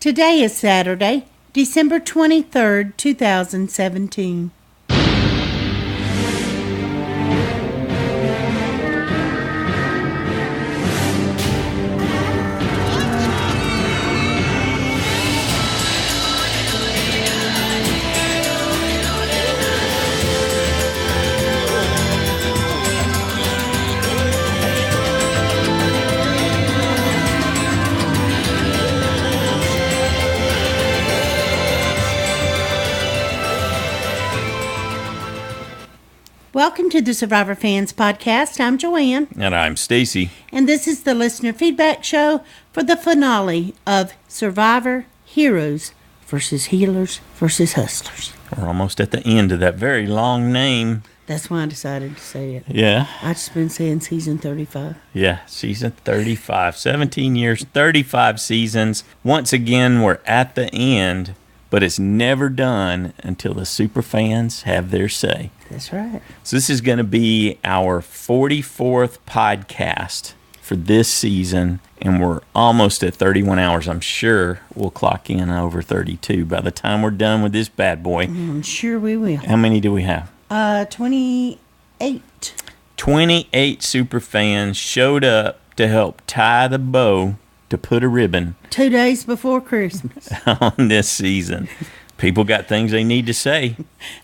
Today is Saturday, December 23rd, 2017. Welcome to the Survivor Fans Podcast. I'm Joanne. And I'm Stacy. And this is the listener feedback show for the finale of Survivor Heroes versus Healers versus Hustlers. We're almost at the end of that very long name. That's why I decided to say it. Yeah. I've just been saying season 35. Yeah, season 35. 17 years, 35 seasons. Once again, we're at the end, but it's never done until the super fans have their say. That's right. So this is going to be our 44th podcast for this season, and we're almost at 31 hours. I'm sure we'll clock in over 32 by the time we're done with this bad boy. I'm sure we will. How many do we have? 28. 28 super fans showed up to help tie the bow to put a ribbon 2 days before Christmas. on this season. People got things they need to say.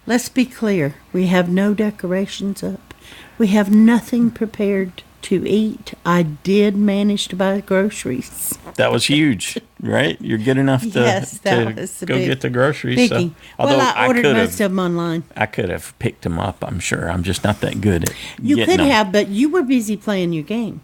Let's be clear. We have no decorations up. We have nothing prepared to eat. I did manage to buy groceries. That was huge, right? You're good enough to, yes, that was go get the groceries. So, well, I ordered most of them online. I could have picked them up, I'm sure. I'm just not that good at You getting could them. have, but you were busy playing your game.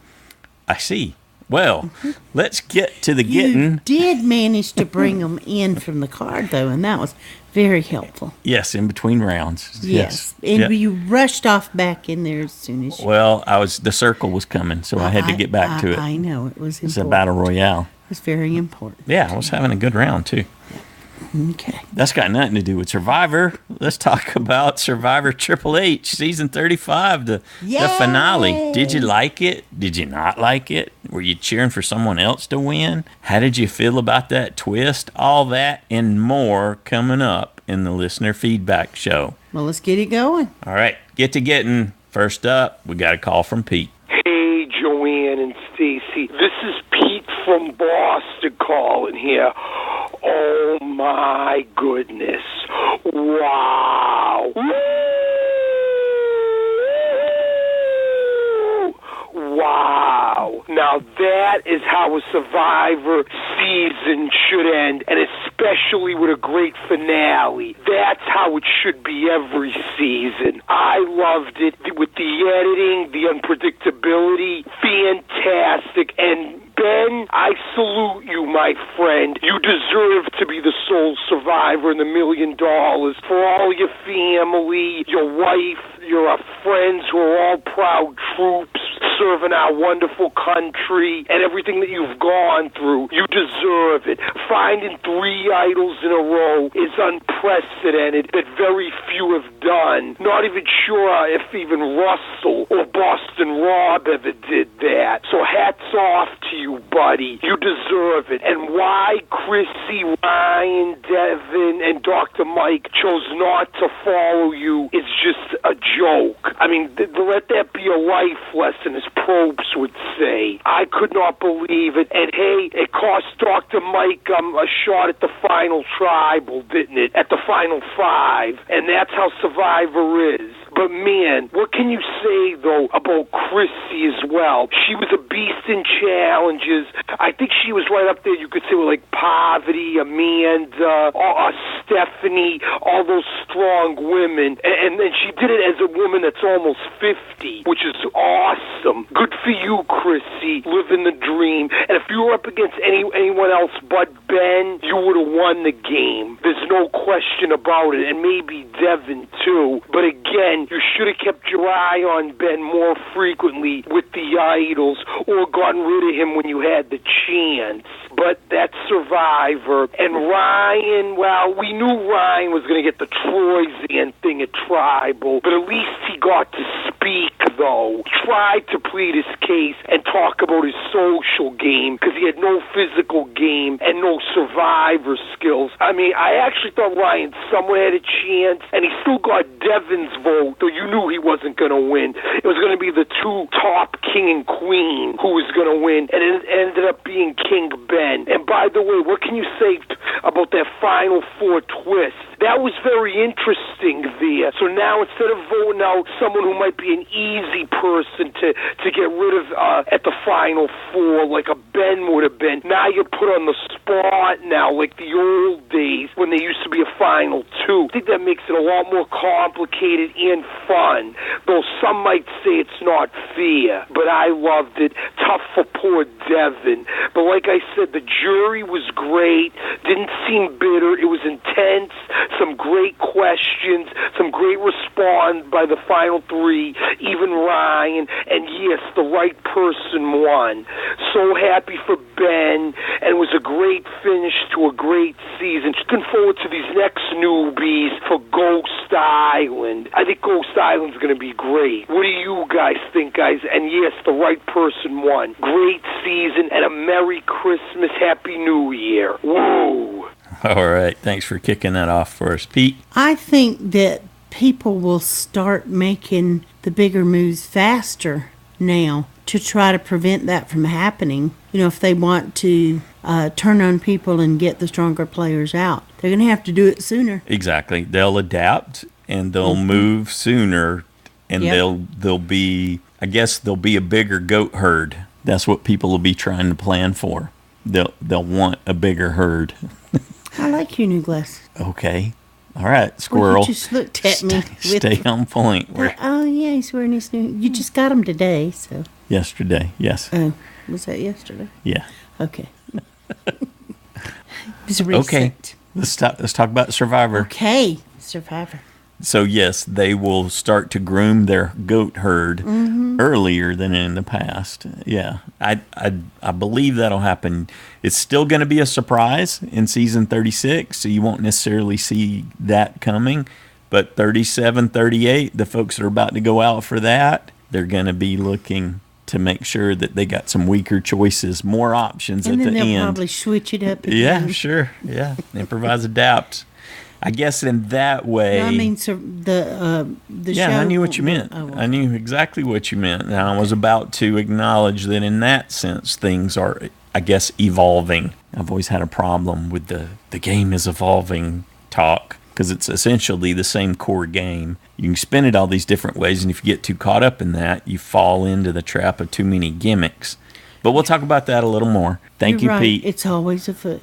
I see. Well, let's get to the getting. You did manage to bring them in from the card, though, and that was very helpful. Yes, in between rounds. Yes. And Yep. you rushed off back in there as soon as you... Well, the circle was coming, so I had to get back to it. I know. It was important. It's a battle royale. It was very important. Yeah, I was having a good round, too. Okay. That's got nothing to do with Survivor. Let's talk about Survivor Triple H, season 35, the finale. Did you like it? Did you not like it? Were you cheering for someone else to win? How did you feel about that twist? All that and more coming up in the listener feedback show. Well, let's get it going. All right, get to getting. First up, we got a call from Pete. Hey, Joanne and Stacy. This is Pete from Boston calling here. Oh, my goodness. Wow. Woo! Wow. Now, that is how a Survivor season should end, and especially with a great finale. That's how it should be every season. I loved it with the editing, the unpredictability, fantastic, and Ben, I salute you, my friend. You deserve to be the sole survivor and $1 million for all your family, your wife, your friends who are all proud troops serving our wonderful country and everything that you've gone through. You deserve it. Finding 3 idols in a row is unprecedented that very few have done. Not even sure if even Russell or Boston Rob ever did that. So hats off to you, buddy. You deserve it. And why Chrissy, Ryan, Devin, and Dr. Mike chose not to follow you is just a joke. I mean, let that be a life lesson, as Probst would say. I could not believe it. And hey, it cost Dr. Mike a shot at the final tribal, didn't it? At the final 5. And that's how Survivor is. But man, what can you say, though, about Chrissy as well? She was a beast in challenges. I think she was right up there, you could say, with like Poverty, Amanda, Stephanie, all those strong women. And she did it as a woman that's almost 50, which is awesome. Good for you, Chrissy, living the dream. And if you were up against anyone else but Ben, you would have won the game. There's no question about it. And maybe Devin, too. But again, you should have kept your eye on Ben more frequently with the idols or gotten rid of him when you had the chance. But that's Survivor. And Ryan, well, we knew Ryan was going to get the Troyzan thing at Tribal, but at least he got to speak though, tried to plead his case and talk about his social game because he had no physical game and no survivor skills. I mean, I actually thought Ryan somewhat had a chance, and he still got Devin's vote, though you knew he wasn't going to win. It was going to be the two top king and queen who was going to win, and it ended up being King Ben. And by the way, what can you say about that Final Four twist? That was very interesting there. So now instead of voting out someone who might be an easy person to get rid of at the Final Four, like a Ben would have been, now you're put on the spot now, like the old days when there used to be a Final Two. I think that makes it a lot more complicated and fun, though some might say it's not fair. But I loved it. Tough for poor Devin. But like I said, the jury was great. Didn't seem bitter. It was intense. Some great questions. Some great response by the final three, even Ryan. And yes, the right person won. So happy for Ben, and it was a great finish to a great season. Looking forward to these next newbies for Ghost Island. I think Ghost Island's going to be great. What do you guys think, guys? And yes, the right person won. Great season and a Merry Christmas, Happy New Year. Whoa. All right. Thanks for kicking that off for us, Pete. I think that people will start making the bigger moves faster now to try to prevent that from happening. You know, if they want to turn on people and get the stronger players out, they're going to have to do it sooner. Exactly. They'll adapt and they'll move sooner, and they'll be, I guess there'll be a bigger goat herd. That's what people will be trying to plan for. They'll want a bigger herd. I like your new glasses. Okay. All right, squirrel. Well, you just looked at me. Stay on point. Oh, yeah, he's wearing his new... You just got them today, so... Yesterday, yes. Oh, was that yesterday? Yeah. Okay. It was recent. Okay, let's talk about Survivor. Okay, Survivor. So, yes, they will start to groom their goat herd earlier than in the past. Yeah, I believe that'll happen. It's still going to be a surprise in season 36, so you won't necessarily see that coming. But 37, 38, the folks that are about to go out for that, they're going to be looking to make sure that they got some weaker choices, more options at the end. And then they'll probably switch it up again. Yeah, sure. Yeah, improvise, adapt. I guess in that way. No, I mean, so the yeah, show. I knew what you meant. I knew exactly what you meant. And I was about to acknowledge that in that sense, things are, I guess, evolving. I've always had a problem with the game is evolving talk, because it's essentially the same core game. You can spin it all these different ways, and if you get too caught up in that, you fall into the trap of too many gimmicks. But we'll talk about that a little more. Thank you, right. Pete. It's always a foot.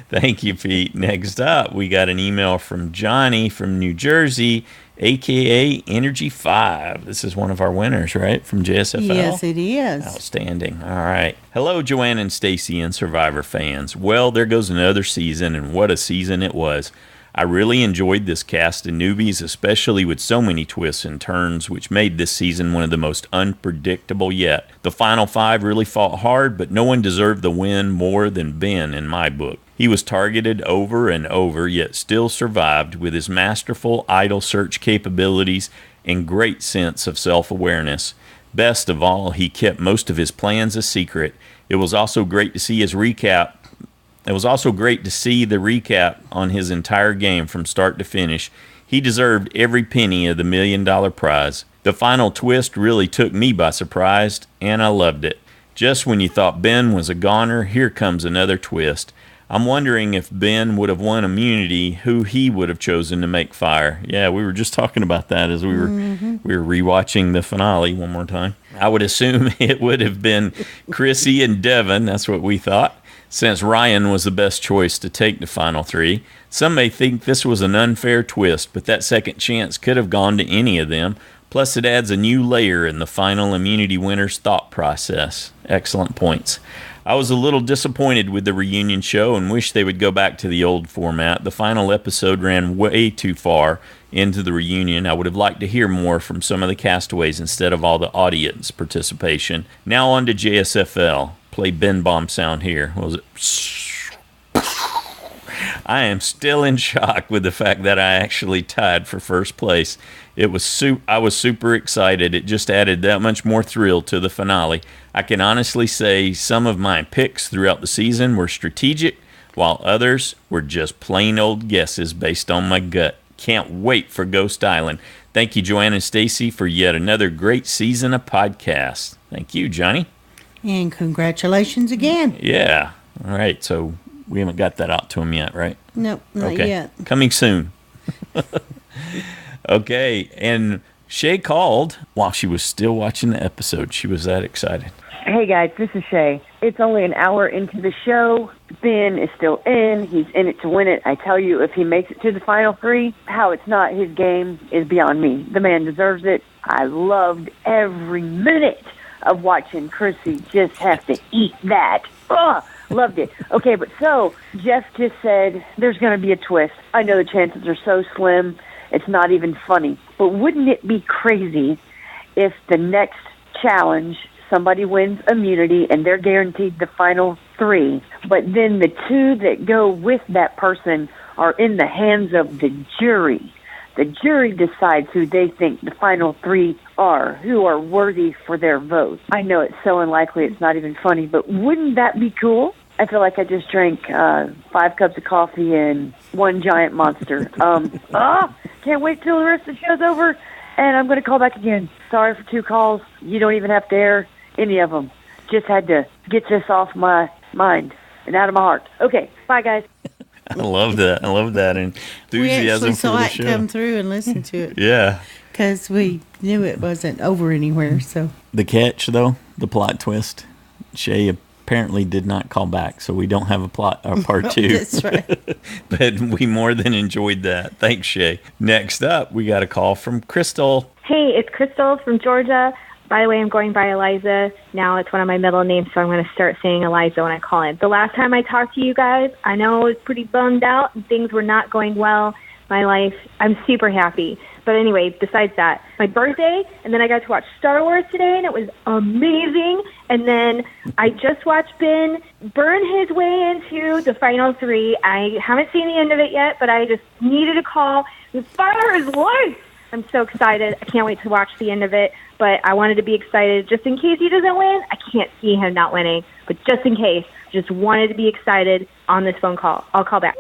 Thank you, Pete. Next up, we got an email from Johnny from New Jersey, AKA Energy5. This is one of our winners, right? From JSFL? Yes, it is. Outstanding. All right. Hello, Joanne and Stacy and Survivor fans. Well, there goes another season, and what a season it was. I really enjoyed this cast of newbies, especially with so many twists and turns, which made this season one of the most unpredictable yet. The final five really fought hard, but no one deserved the win more than Ben in my book. He was targeted over and over, yet still survived with his masterful idol search capabilities and great sense of self-awareness. Best of all, he kept most of his plans a secret. It was also great to see the recap on his entire game from start to finish. He deserved every penny of the $1 million prize. The final twist really took me by surprise, and I loved it. Just when you thought Ben was a goner, here comes another twist. I'm wondering if Ben would have won immunity, who he would have chosen to make fire. Yeah, we were just talking about that as we were rewatching the finale one more time. I would assume it would have been Chrissy and Devin. That's what we thought, since Ryan was the best choice to take the final three. Some may think this was an unfair twist, but that second chance could have gone to any of them. Plus, it adds a new layer in the final immunity winner's thought process. Excellent points. I was a little disappointed with the reunion show and wish they would go back to the old format. The final episode ran way too far into the reunion. I would have liked to hear more from some of the castaways instead of all the audience participation. Now on to JSFL. Play Ben Bomb sound here. What was it? I am still in shock with the fact that I actually tied for first place. I was super excited. It just added that much more thrill to the finale. I can honestly say some of my picks throughout the season were strategic, while others were just plain old guesses based on my gut. Can't wait for Ghost Island. Thank you, Joanna and Stacy, for yet another great season of podcasts. Thank you, Johnny. And congratulations again. Yeah. All right. So we haven't got that out to him yet, right? Nope, not yet. Coming soon. Okay. And Shay called while she was still watching the episode. She was that excited. Hey, guys. This is Shay. It's only an hour into the show. Ben is still in. He's in it to win it. I tell you, if he makes it to the final three, how it's not his game is beyond me. The man deserves it. I loved every minute of watching Chrissy just have to eat that. Ugh, loved it. Okay, but so Jeff just said there's going to be a twist. I know the chances are so slim, it's not even funny. But wouldn't it be crazy if the next challenge somebody wins immunity and they're guaranteed the final three, but then the two that go with that person are in the hands of the jury? The jury decides who they think the final three are, who are worthy for their vote. I know it's so unlikely it's not even funny, but wouldn't that be cool? I feel like I just drank 5 cups of coffee and one giant monster. Can't wait till the rest of the show's over, and I'm going to call back again. Sorry for 2 calls. You don't even have to air any of them. Just had to get this off my mind and out of my heart. Okay, bye, guys. I love that. I love that enthusiasm we actually for saw the it show. come through and listen to it. Yeah. Because we knew it wasn't over anywhere. So The catch, though, the plot twist, Shay apparently did not call back, so we don't have a part 2. That's right. But we more than enjoyed that. Thanks, Shay. Next up, we got a call from Crystal. Hey, it's Crystal from Georgia. By the way, I'm going by Eliza. Now it's one of my middle names, so I'm going to start saying Eliza when I call in. The last time I talked to you guys, I know I was pretty bummed out and things were not going well. My life, I'm super happy. But anyway, besides that, my birthday, and then I got to watch Star Wars today, and it was amazing. And then I just watched Ben burn his way into the final three. I haven't seen the end of it yet, but I just needed a call. The fire is life! I'm so excited. I can't wait to watch the end of it. But I wanted to be excited just in case he doesn't win. I can't see him not winning. But just in case, just wanted to be excited on this phone call. I'll call back.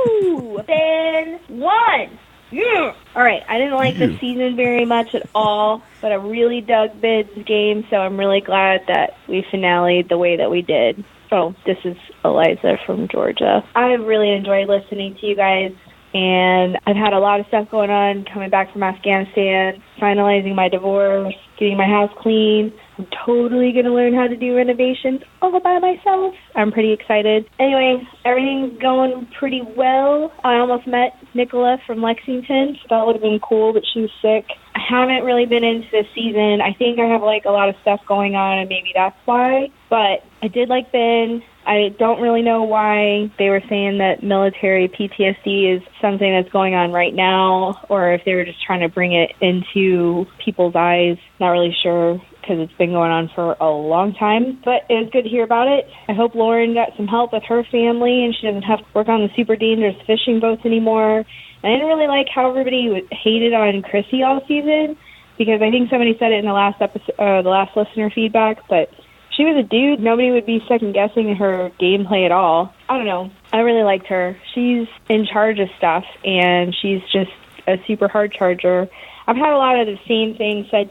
Woo! Ben won! Yeah! All right, I didn't like this season very much at all, but I really dug Ben's game, so I'm really glad that we finale'd the way that we did. Oh, this is Eliza from Georgia. I've really enjoyed listening to you guys. And I've had a lot of stuff going on, coming back from Afghanistan, finalizing my divorce, getting my house clean. I'm totally going to learn how to do renovations all by myself. I'm pretty excited. Anyway, everything's going pretty well. I almost met Nicola from Lexington. That would have been cool, but she was sick. I haven't really been into this season. I think I have like a lot of stuff going on, and maybe that's why. But I did like Ben. I don't really know why they were saying that military PTSD is something that's going on right now, or if they were just trying to bring it into people's eyes. Not really sure, because it's been going on for a long time. But it was good to hear about it. I hope Lauren got some help with her family, and she doesn't have to work on the super dangerous fishing boats anymore. I didn't really like how everybody hated on Chrissy all season, because I think somebody said it in the last episode, the last listener feedback, but she was a dude. Nobody would be second-guessing her gameplay at all. I don't know. I really liked her. She's in charge of stuff, and she's just a super hard charger. I've had a lot of the same things said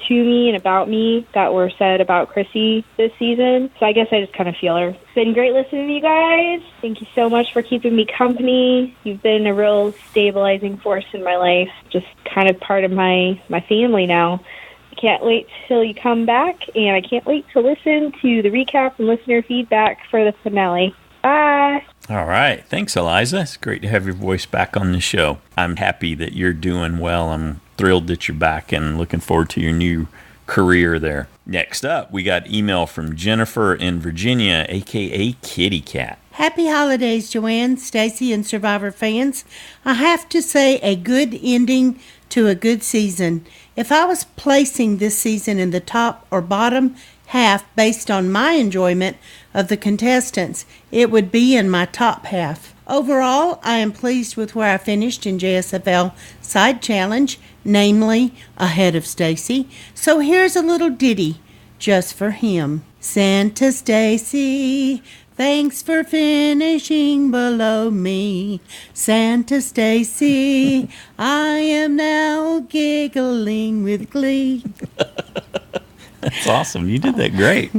to me and about me that were said about Chrissy this season, so I guess I just kind of feel her. It's been great listening to you guys. Thank you so much for keeping me company. You've been a real stabilizing force in my life, just kind of part of my family now. Can't wait till you come back, and I can't wait to listen to the recap and listener feedback for the finale. Bye. All right. Thanks, Eliza. It's great to have your voice back on the show. I'm happy that you're doing well. I'm thrilled that you're back and looking forward to your new career there. Next up, we got email from Jennifer in Virginia, AKA KittyCat. Happy holidays, Joanne, Stacy, and Survivor fans. I have to say a good ending to a good season. If I was placing this season in the top or bottom, half based on my enjoyment of the contestants, it would be in my top half. Overall, I am pleased with where I finished in JSFL Side Challenge, namely ahead of Stacy. So here's a little ditty just for him. Santa Stacy, thanks for finishing below me. Santa Stacy, I am now giggling with glee. That's awesome. You did that great.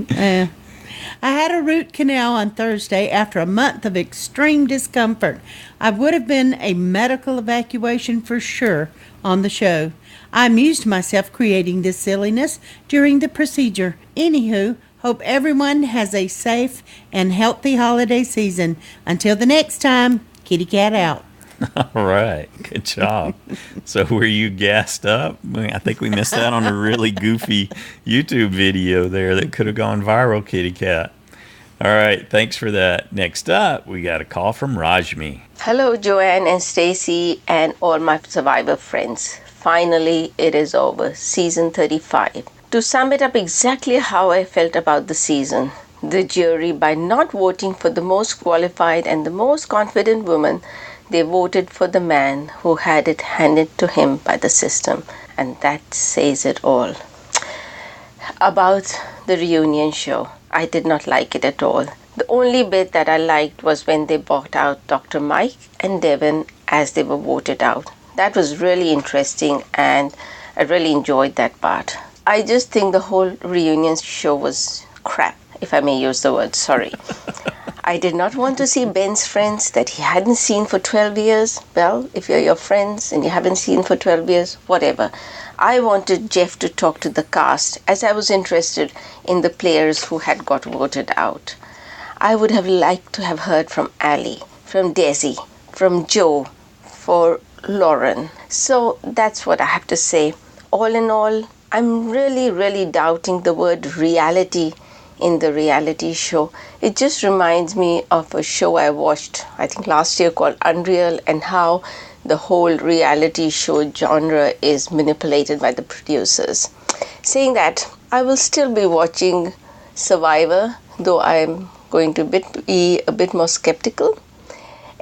I had a root canal on Thursday after a month of extreme discomfort. I would have been a medical evacuation for sure on the show. I amused myself creating this silliness during the procedure. Anywho, hope everyone has a safe and healthy holiday season. Until the next time, Kitty Cat out. All right. Good job. So were you gassed up? I think we missed out on a really goofy YouTube video there that could have gone viral, Kitty Cat. All right. Thanks for that. Next up, we got a call from Rashmi. Hello, Joanne and Stacy and all my Survivor friends. Finally, it is over. Season 35. To sum it up exactly how I felt about the season, the jury, by not voting for the most qualified and the most confident woman, they voted for the man who had it handed to him by the system. And that says it all. About the reunion show, I did not like it at all. The only bit that I liked was when they brought out Dr. Mike and Devin as they were voted out. That was really interesting and I really enjoyed that part. I just think the whole reunion show was crap, if I may use the word, sorry. I did not want to see Ben's friends that he hadn't seen for 12 years. Well, if you're your friends and you haven't seen for 12 years, whatever. I wanted Jeff to talk to the cast as I was interested in the players who had got voted out. I would have liked to have heard from Allie, from Desi, from Joe, for Lauren. So that's what I have to say. All in all, I'm really doubting the word reality in the reality show. It just reminds me of a show I watched, I think last year, called Unreal, and how the whole reality show genre is manipulated by the producers. Saying that, I will still be watching Survivor, though I'm going to be a bit more skeptical.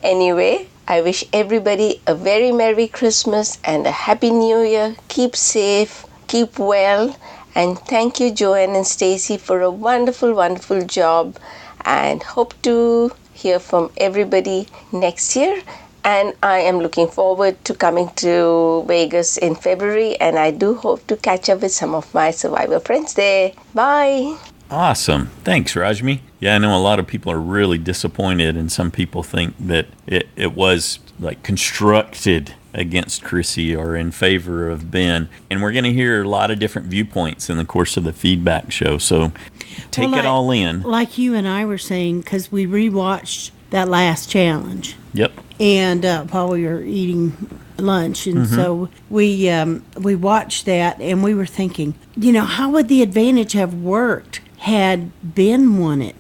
Anyway, I wish everybody a very Merry Christmas and a Happy New Year. Keep safe, keep well, and thank you, Joanne and Stacy, for a wonderful job, and hope to hear from everybody next year. And I am looking forward to coming to Vegas in February, and I do hope to catch up with some of my Survivor friends there. Bye. Awesome. Thanks, Rashmi. Yeah, I know a lot of people are really disappointed, and some people think that it was like constructed against Chrissy or in favor of Ben. And we're going to hear a lot of different viewpoints in the course of the feedback show. So take it all in. Like you and I were saying, because we rewatched that last challenge. Yep. And while we were eating lunch, and so we watched that, and we were thinking, how would the advantage have worked had Ben won it?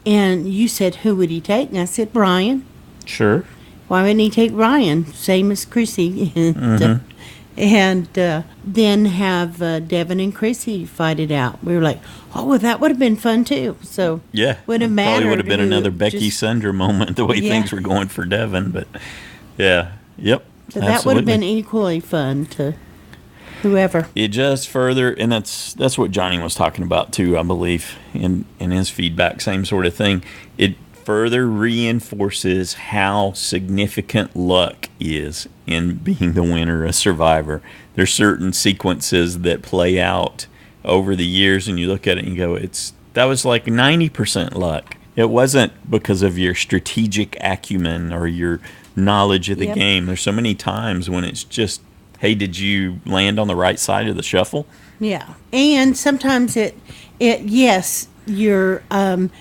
And you said, who would he take? And I said, Brian. Sure. Why wouldn't he take Ryan? Same as Chrissy. And then have Devin and Chrissy fight it out. We were like, well, that would have been fun too. So yeah, wouldn't matter. Probably would have been another Becky Sunder moment, the way things were going for Devin. But yeah, yep. So that would have been equally fun to whoever. It just further, and that's what Johnny was talking about too, I believe, in his feedback, same sort of thing. It further reinforces how significant luck is in being the winner, a Survivor. There's certain sequences that play out over the years, and you look at it and you go, that was like 90% luck. It wasn't because of your strategic acumen or your knowledge of the game. There's so many times when it's just, hey, did you land on the right side of the shuffle? Yeah. And sometimes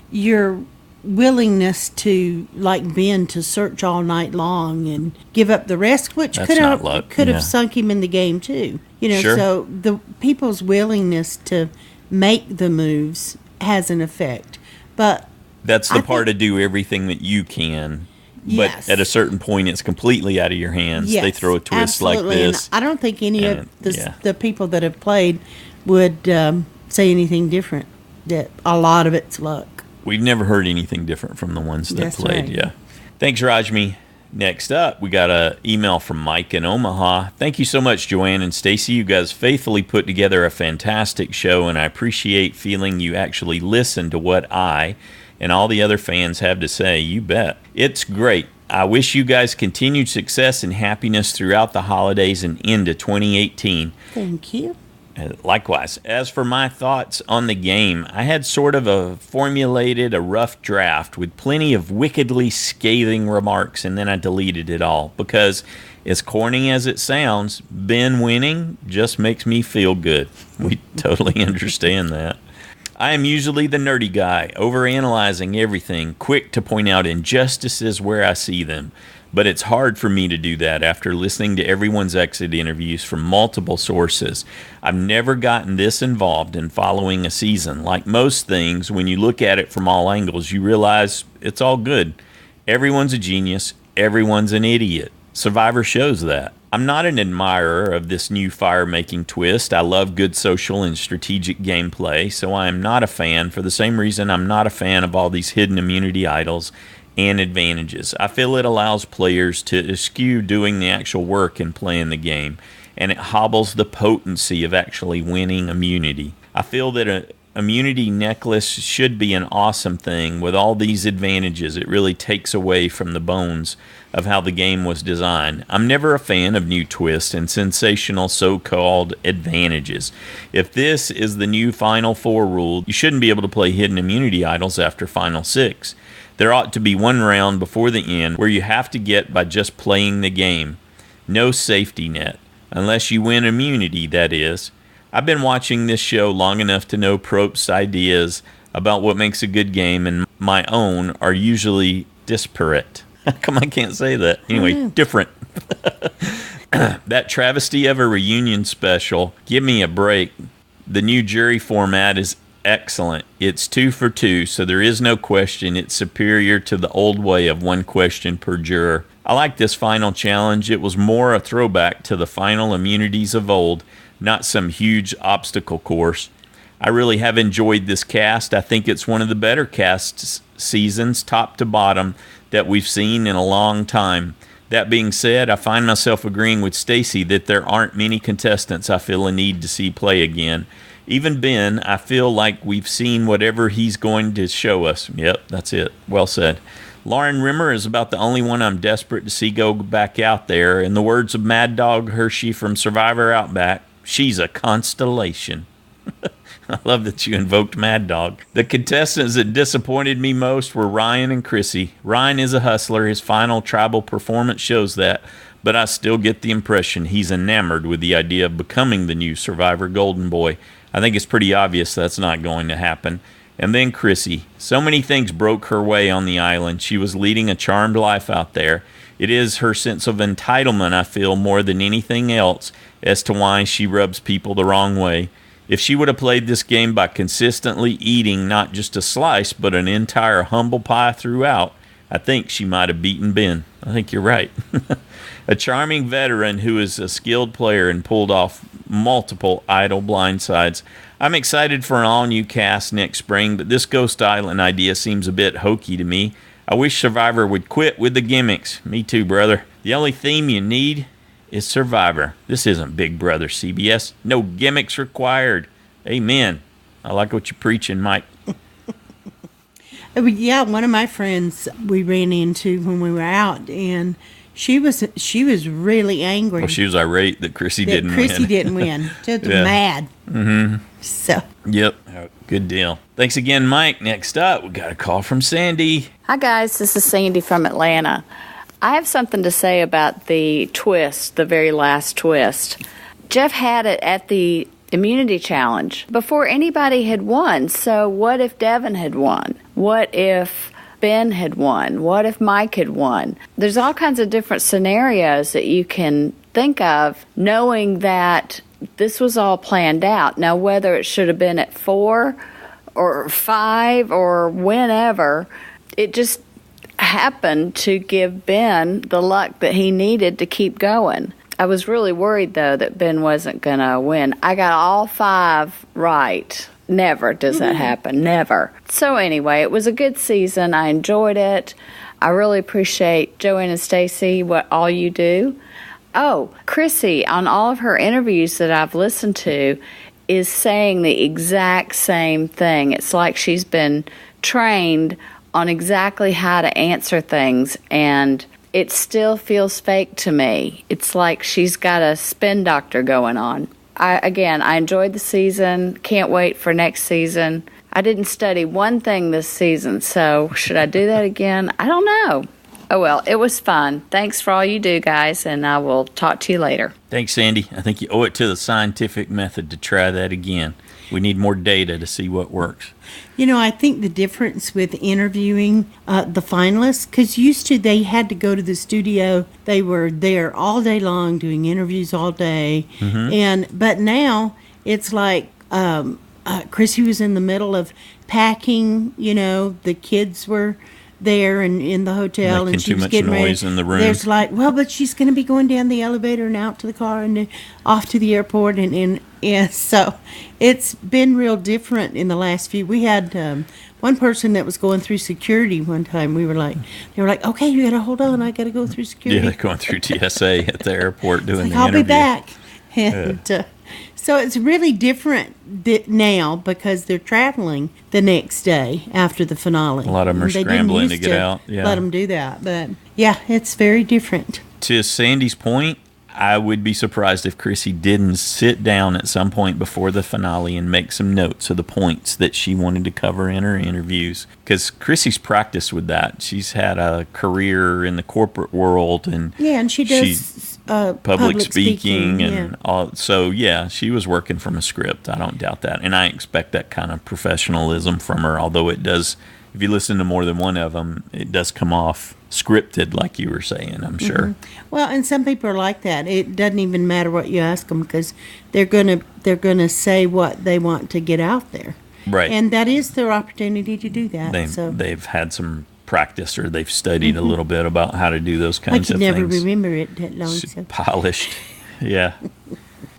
your willingness to, like Ben, to search all night long and give up the rest, which could have sunk him in the game too. Sure. So the people's willingness to make the moves has an effect. But that's the part to do everything that you can. But at a certain point, it's completely out of your hands. They throw a twist like this. And I don't think any of the people that have played would say anything different. that a lot of it's luck. We've never heard anything different from the ones that That's played. right. Yeah. Thanks, Rajmi. Next up, we got an email from Mike in Omaha. Thank you so much, Joanne and Stacy. You guys faithfully put together a fantastic show, and I appreciate feeling you actually listen to what I and all the other fans have to say. You bet. It's great. I wish you guys continued success and happiness throughout the holidays and into 2018. Thank you. Likewise. As for my thoughts on the game, I had sort of formulated a rough draft with plenty of wickedly scathing remarks, and then I deleted it all because, as corny as it sounds, Ben winning just makes me feel good. We totally understand that. I am usually the nerdy guy, overanalyzing everything, quick to point out injustices where I see them. But it's hard for me to do that after listening to everyone's exit interviews from multiple sources. I've never gotten this involved in following a season. Like most things, when you look at it from all angles, you realize it's all good. Everyone's a genius. Everyone's an idiot. Survivor shows that. I'm not an admirer of this new fire-making twist. I love good social and strategic gameplay, so I am not a fan for the same reason I'm not a fan of all these hidden immunity idols and advantages. I feel it allows players to eschew doing the actual work and playing the game, and it hobbles the potency of actually winning immunity. I feel that an immunity necklace should be an awesome thing with all these advantages. It really takes away from the bones of how the game was designed. I'm never a fan of new twists and sensational so-called advantages. If this is the new Final Four rule, you shouldn't be able to play hidden immunity idols after Final Six. There ought to be one round before the end where you have to get by just playing the game. No safety net. Unless you win immunity, that is. I've been watching this show long enough to know Probst's ideas about what makes a good game, and my own are usually disparate. Come on, I can't say that. Anyway, different. That travesty of a reunion special, give me a break. The new jury format is excellent. It's 2 for 2, so there is no question it's superior to the old way of one question per juror. I like this final challenge. It was more a throwback to the final immunities of old, not some huge obstacle course. I really have enjoyed this cast. I think it's one of the better cast seasons, top to bottom, that we've seen in a long time. That being said, I find myself agreeing with Stacy that there aren't many contestants I feel a need to see play again. Even Ben, I feel like we've seen whatever he's going to show us. Yep, that's it. Well said. Lauren Rimmer is about the only one I'm desperate to see go back out there. In the words of Mad Dog Hershey from Survivor Outback, she's a constellation. I love that you invoked Mad Dog. The contestants that disappointed me most were Ryan and Chrissy. Ryan is a hustler. His final tribal performance shows that, but I still get the impression he's enamored with the idea of becoming the new Survivor Golden Boy. I think it's pretty obvious that's not going to happen. And then Chrissy. So many things broke her way on the island. She was leading a charmed life out there. It is her sense of entitlement, I feel, more than anything else, as to why she rubs people the wrong way. If she would have played this game by consistently eating not just a slice, but an entire humble pie throughout, I think she might have beaten Ben. I think you're right. A charming veteran who is a skilled player and pulled off multiple idol blindsides. I'm excited for an all-new cast next spring, but this Ghost Island idea seems a bit hokey to me. I wish Survivor would quit with the gimmicks. Me too, brother. The only theme you need is Survivor. This isn't Big Brother CBS. No gimmicks required. Amen. I like what you're preaching, Mike. Yeah, one of my friends we ran into when we were out, and she was really angry. Well, she was irate that Chrissy didn't win. Chrissy didn't win. Just mad. Mm-hmm. So. Yep. Good deal. Thanks again, Mike. Next up, we got a call from Sandy. Hi, guys. This is Sandy from Atlanta. I have something to say about the twist, the very last twist. Jeff had it at the immunity challenge before anybody had won. So what if Devin had won? What if Ben had won? What if Mike had won? There's all kinds of different scenarios that you can think of, knowing that this was all planned out. Now, whether it should have been at 4 or 5 or whenever, it just happened to give Ben the luck that he needed to keep going. I was really worried, though, that Ben wasn't going to win. I got all 5 right. Never does that happen. Never. So anyway, it was a good season. I enjoyed it. I really appreciate Joanne and Stacy, what all you do. Oh, Chrissy, on all of her interviews that I've listened to, is saying the exact same thing. It's like she's been trained on exactly how to answer things, and it still feels fake to me. It's like she's got a spin doctor going on. I enjoyed the season. Can't wait for next season. I didn't study one thing this season, so should I do that again? I don't know. Oh, well, it was fun. Thanks for all you do, guys, and I will talk to you later. Thanks, Sandy. I think you owe it to the scientific method to try that again. We need more data to see what works. You know, I think the difference with interviewing the finalists, because used to they had to go to the studio. They were there all day long doing interviews all day. But now it's like Chrissy was in the middle of packing. You know, the kids were there and in the hotel, Making and she too was much getting noise ready. in the room. There's like, well, but she's going to be going down the elevator and out to the car and off to the airport, and so it's been real different in the last few. We had one person that was going through security one time. They were like, okay, you got to hold on, I got to go through security. Yeah, they're going through TSA at the airport doing like, the I'll interview. be back. And so it's really different now because they're traveling the next day after the finale. A lot of them are They didn't scrambling to used get out. Yeah. Let them do that. But yeah, it's very different. To Sandy's point, I would be surprised if Chrissy didn't sit down at some point before the finale and make some notes of the points that she wanted to cover in her interviews. Because Chrissy's practiced with that. She's had a career in the corporate world, and she does public speaking and yeah. all. So yeah, she was working from a script. I don't doubt that, and I expect that kind of professionalism from her. Although it does, if you listen to more than one of them, it does come off scripted, like you were saying, I'm sure. Well, and some people are like that. It doesn't even matter what you ask them because they're gonna say what they want to get out there. Right. And that is their opportunity to do that. They've had some practice, or they've studied a little bit about how to do those kinds of things. I can never remember it that long. So. Polished. Yeah.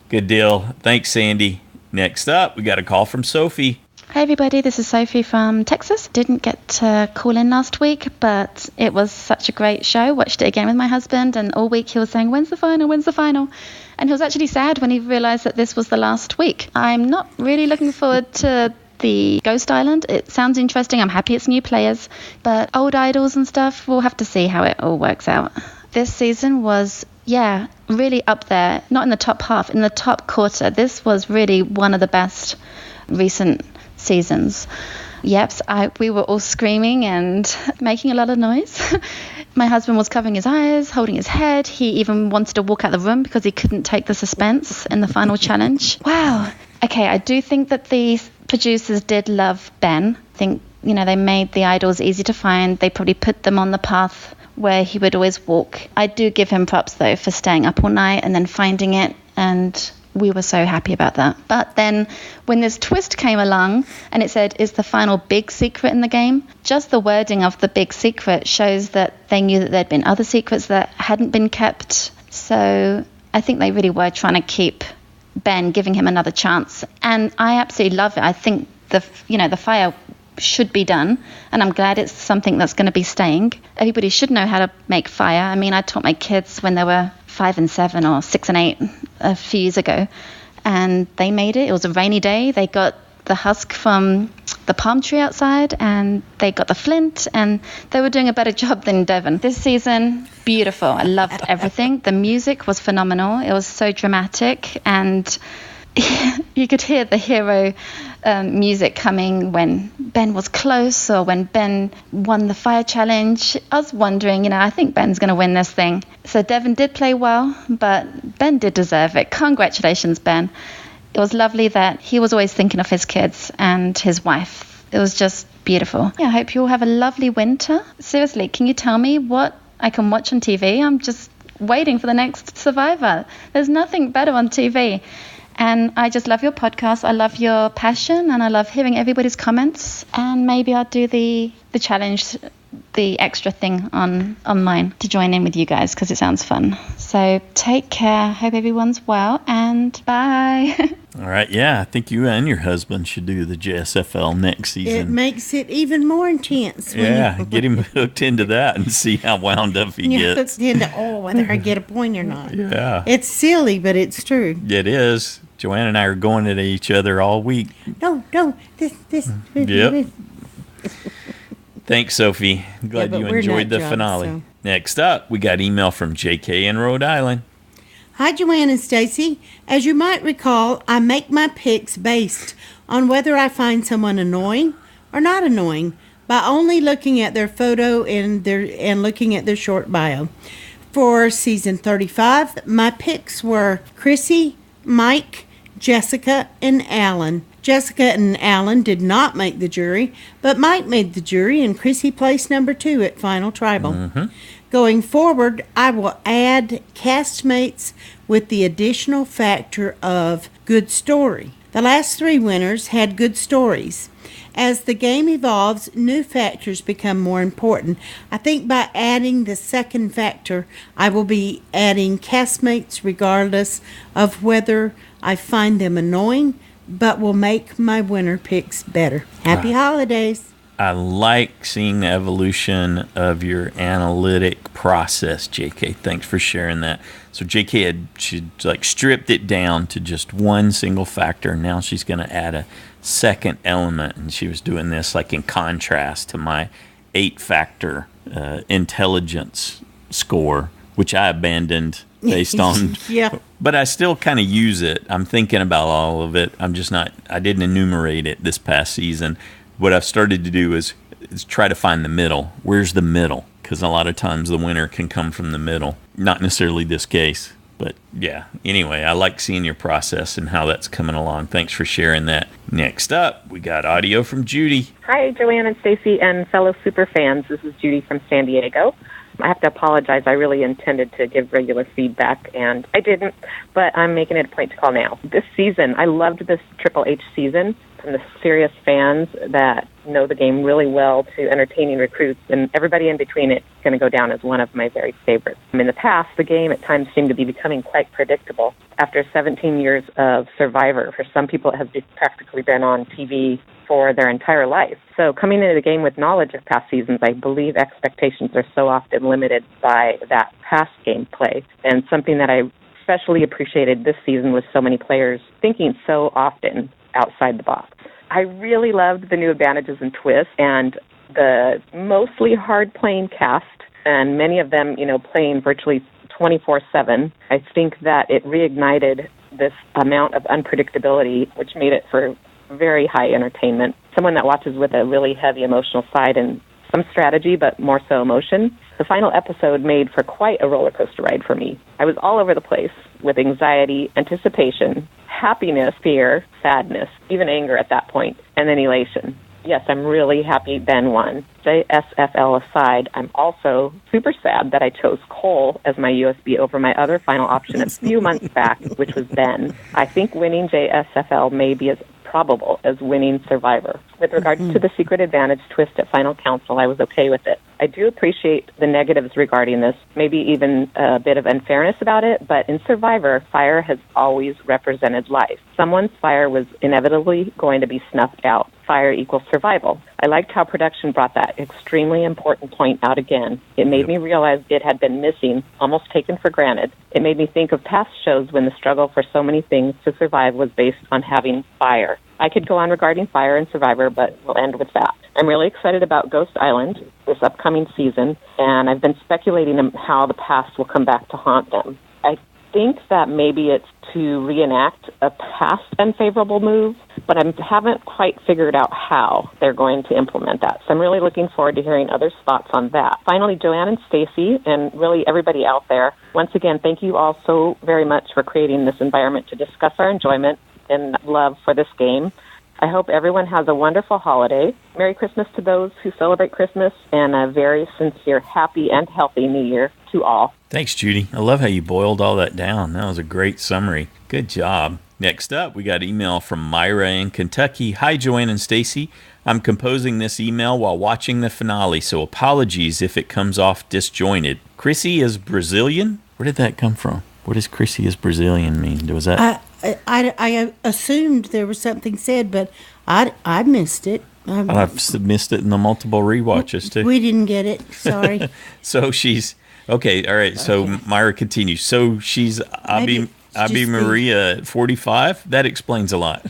Good deal. Thanks, Sandy. Next up, we got a call from Sophie. Hi everybody, this is Sophie from Texas. Didn't get to call in last week, but it was such a great show. Watched it again with my husband, and all week he was saying, when's the final, when's the final? And he was actually sad when he realised that this was the last week. I'm not really looking forward to the Ghost Island. It sounds interesting. I'm happy it's new players, but old idols and stuff, we'll have to see how it all works out. This season was, really up there, not in the top half, in the top quarter. This was really one of the best recent seasons. We were all screaming and making a lot of noise. My husband was covering his eyes, holding his head. He even wanted to walk out the room because he couldn't take the suspense in the final challenge. Wow. Okay, I do think that the producers did love Ben. I think, they made the idols easy to find. They probably put them on the path where he would always walk. I do give him props, though, for staying up all night and then finding it, and we were so happy about that. But then when this twist came along and it said, is the final big secret in the game? Just the wording of the big secret shows that they knew that there'd been other secrets that hadn't been kept. So I think they really were trying to keep Ben, giving him another chance. And I absolutely love it. I think the fire should be done, and I'm glad it's something that's going to be staying. Everybody should know how to make fire. I mean, I taught my kids when they were 5 and 7 or 6 and 8 a few years ago, and they made it. It was a rainy day. They got the husk from the palm tree outside, and they got the flint, and they were doing a better job than Devon. This season, beautiful. I loved everything. The music was phenomenal. It was so dramatic, and you could hear the hero music coming when Ben was close or when Ben won the fire challenge. I was wondering, I think Ben's going to win this thing. So Devon did play well, but Ben did deserve it. Congratulations, Ben. It was lovely that he was always thinking of his kids and his wife. It was just beautiful. I hope you all have a lovely winter. Seriously, can you tell me what I can watch on TV? I'm just waiting for the next Survivor. There's nothing better on TV. And I just love your podcast. I love your passion, and I love hearing everybody's comments. And maybe I'll do the challenge, the extra thing on mine to join in with you guys, because it sounds fun. So take care. Hope everyone's well, and bye. All right, yeah, I think you and your husband should do the JSFL next season. It makes it even more intense. Yeah, get him hooked into that and see how wound up he gets. Hooked into, whether I get a point or not. Yeah. It's silly, but it's true. It is. Joanne and I are going at each other all week. No, this. Yep. Thanks, Sophie. Glad but you we're enjoyed the nut jobs, finale. so. Next up, we got email from JK in Rhode Island. Hi, Joanne and Stacy. As you might recall, I make my picks based on whether I find someone annoying or not annoying by only looking at their photo and looking at their short bio. For season 35, my picks were Chrissy, Mike, Jessica, and Alan. Jessica and Alan did not make the jury, but Mike made the jury, and Chrissy placed number 2 at Final Tribal. Mm-hmm. Going forward, I will add castmates with the additional factor of good story. The last 3 winners had good stories. As the game evolves, new factors become more important. I think by adding the second factor, I will be adding castmates regardless of whether I find them annoying, but will make my winner picks better. Happy holidays. I like seeing the evolution of your analytic process, JK. Thanks for sharing that. So JK she stripped it down to just one single factor. Now she's going to add a second element, and she was doing this like in contrast to my 8-factor intelligence score, which I abandoned based on. Yeah. But I still kind of use it. I'm thinking about all of it. I'm just not. I didn't enumerate it this past season. What I've started to do is try to find the middle. Where's the middle? Because a lot of times the winner can come from the middle. Not necessarily this case, but yeah. Anyway, I like seeing your process and how that's coming along. Thanks for sharing that. Next up, we got audio from Judy. Hi, Joanne and Stacy and fellow super fans. This is Judy from San Diego. I have to apologize. I really intended to give regular feedback, and I didn't, but I'm making it a point to call now. This season, I loved this Triple H season, from the serious fans that know the game really well to entertaining recruits, and everybody in between it's going to go down as one of my very favorites. In the past, the game at times seemed to be becoming quite predictable. After 17 years of Survivor, for some people it has practically been on TV for their entire life. So coming into the game with knowledge of past seasons, I believe expectations are so often limited by that past gameplay. And something that I especially appreciated this season was so many players thinking so often outside the box. I really loved the new advantages and twists and the mostly hard-playing cast, and many of them, playing virtually 24/7. I think that it reignited this amount of unpredictability, which made it for very high entertainment. Someone that watches with a really heavy emotional side and some strategy, but more so emotion. The final episode made for quite a roller coaster ride for me. I was all over the place with anxiety, anticipation, happiness, fear, sadness, even anger at that point, and then elation. Yes, I'm really happy Ben won. JSFL aside, I'm also super sad that I chose Cole as my USB over my other final option a few months back, which was Ben. I think winning JSFL may be as probable as winning Survivor. With regards to the secret advantage twist at Final Council, I was okay with it. I do appreciate the negatives regarding this, maybe even a bit of unfairness about it, but in Survivor, fire has always represented life. Someone's fire was inevitably going to be snuffed out. Fire equals survival. I liked how production brought that extremely important point out again. It made me realize it had been missing, almost taken for granted. It made me think of past shows when the struggle for so many things to survive was based on having fire. I could go on regarding fire and Survivor, but we'll end with that. I'm really excited about Ghost Island this upcoming season, and I've been speculating on how the past will come back to haunt them. I think that maybe it's to reenact a past unfavorable move, but I haven't quite figured out how they're going to implement that. So I'm really looking forward to hearing other thoughts on that. Finally, Joanne and Stacy, and really everybody out there, once again, thank you all so very much for creating this environment to discuss our enjoyment and love for this game. I hope everyone has a wonderful holiday. Merry Christmas to those who celebrate Christmas, and a very sincere, happy, and healthy New Year to all. Thanks, Judy. I love how you boiled all that down. That was a great summary. Good job. Next up, we got an email from Myra in Kentucky. Hi, Joanne and Stacy. I'm composing this email while watching the finale, so apologies if it comes off disjointed. Chrissy is Brazilian. Where did that come from? What does Chrissy is Brazilian mean? Was that? I assumed there was something said, but I missed it. I've missed it in the multiple rewatches too. We didn't get it. Sorry. So she's okay. All right. So Myra continues. So she's Abi Maria at 45. That explains a lot.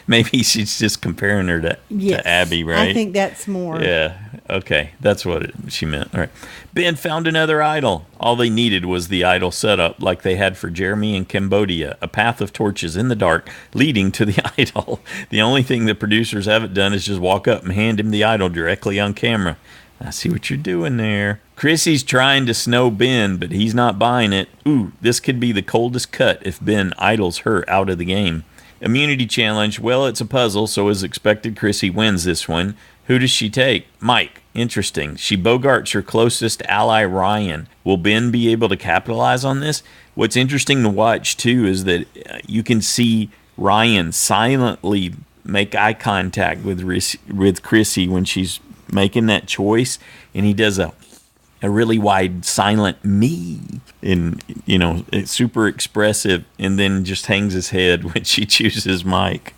Maybe she's just comparing her to Abby, right? I think that's more. Yeah. Okay. That's what she meant. All right. Ben found another idol. All they needed was the idol setup like they had for Jeremy in Cambodia, a path of torches in the dark leading to the idol. The only thing the producers haven't done is just walk up and hand him the idol directly on camera. I see what you're doing there. Chrissy's trying to snow Ben, but he's not buying it. Ooh, this could be the coldest cut if Ben idols her out of the game. Immunity challenge. Well, it's a puzzle, so as expected, Chrissy wins this one. Who does she take? Mike. Interesting. She bogarts her closest ally, Ryan. Will Ben be able to capitalize on this? What's interesting to watch, too, is that you can see Ryan silently make eye contact with Chrissy when she's making that choice, and he does a really wide silent me, and it's super expressive, and then just hangs his head when she chooses Mike.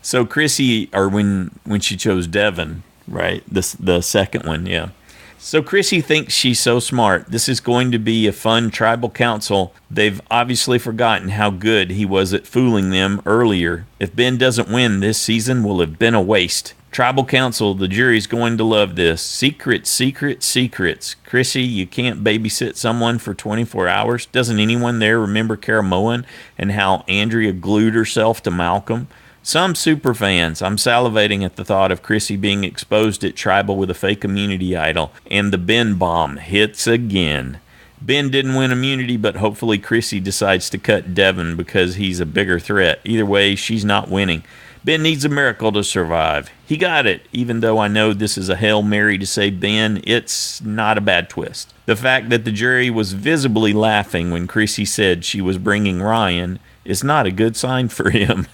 So Chrissy, or when she chose Devin, right? The second one, yeah. So Chrissy thinks she's so smart. This is going to be a fun tribal council. They've obviously forgotten how good he was at fooling them earlier. If Ben doesn't win, this season will have been a waste. Tribal council, the jury's going to love this. Secrets, secrets, secrets. Chrissy, you can't babysit someone for 24 hours. Doesn't anyone there remember Caramoan and how Andrea glued herself to Malcolm? Some super fans. I'm salivating at the thought of Chrissy being exposed at tribal with a fake immunity idol. And the Ben bomb hits again. Ben didn't win immunity, but hopefully Chrissy decides to cut Devin because he's a bigger threat. Either way, she's not winning. Ben needs a miracle to survive. He got it. Even though I know this is a Hail Mary to save Ben, it's not a bad twist. The fact that the jury was visibly laughing when Chrissy said she was bringing Ryan is not a good sign for him.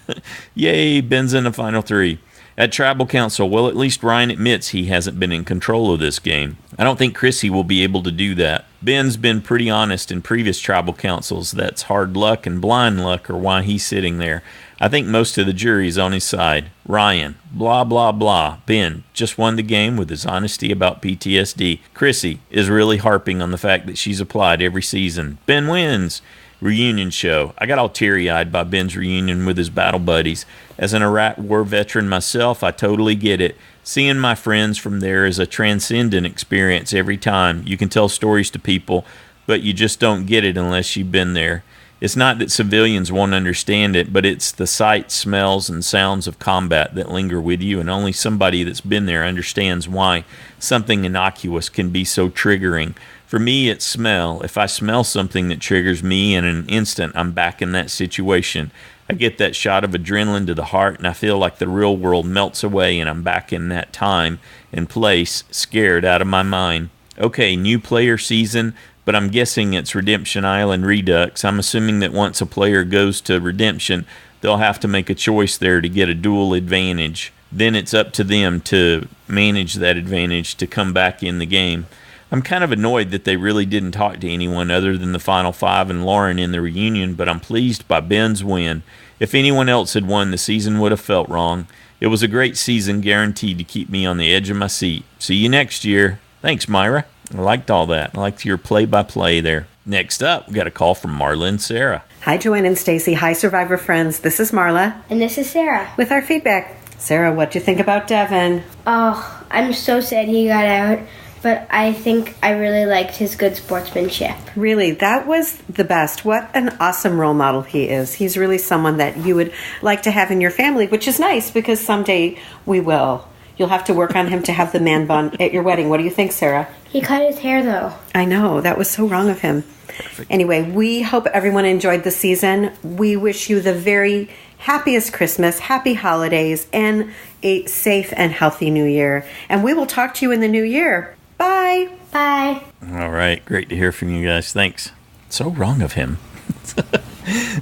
Yay, Ben's in the final three. At Tribal Council, well, at least Ryan admits he hasn't been in control of this game. I don't think Chrissy will be able to do that. Ben's been pretty honest in previous Tribal Councils. That's hard luck and blind luck are why he's sitting there. I think most of the jury's on his side. Ryan, blah, blah, blah. Ben just won the game with his honesty about PTSD. Chrissy is really harping on the fact that she's applied every season. Ben wins. Reunion show. I got all teary-eyed by Ben's reunion with his battle buddies. As an Iraq War veteran myself, I totally get it. Seeing my friends from there is a transcendent experience every time. You can tell stories to people, but you just don't get it unless you've been there. It's not that civilians won't understand it, but it's the sights, smells, and sounds of combat that linger with you, and only somebody that's been there understands why something innocuous can be so triggering. For me, it's smell. If I smell something that triggers me in an instant, I'm back in that situation. I get that shot of adrenaline to the heart, and I feel like the real world melts away, and I'm back in that time and place, scared out of my mind. Okay, new player season, but I'm guessing it's Redemption Island Redux. I'm assuming that once a player goes to Redemption, they'll have to make a choice there to get a dual advantage. Then it's up to them to manage that advantage to come back in the game. I'm kind of annoyed that they really didn't talk to anyone other than the Final Five and Lauren in the reunion, but I'm pleased by Ben's win. If anyone else had won, the season would have felt wrong. It was a great season, guaranteed to keep me on the edge of my seat. See you next year. Thanks, Myra. I liked all that. I liked your play-by-play there. Next up, we got a call from Marla-n-Sarah. Hi, Joanne and Stacy. Hi, Survivor friends. This is Marla. And this is Sarah. With our feedback. Sarah, what do you think about Devin? Oh, I'm so sad he got out, but I think I really liked his good sportsmanship. Really, that was the best. What an awesome role model he is. He's really someone that you would like to have in your family, which is nice because someday we will. You'll have to work on him to have the man bun at your wedding. What do you think, Sarah? He cut his hair, though. I know. That was so wrong of him. Perfect. Anyway, we hope everyone enjoyed the season. We wish you the very happiest Christmas, happy holidays, and a safe and healthy new year. And we will talk to you in the new year. Bye. Bye. All right. Great to hear from you guys. Thanks. So wrong of him.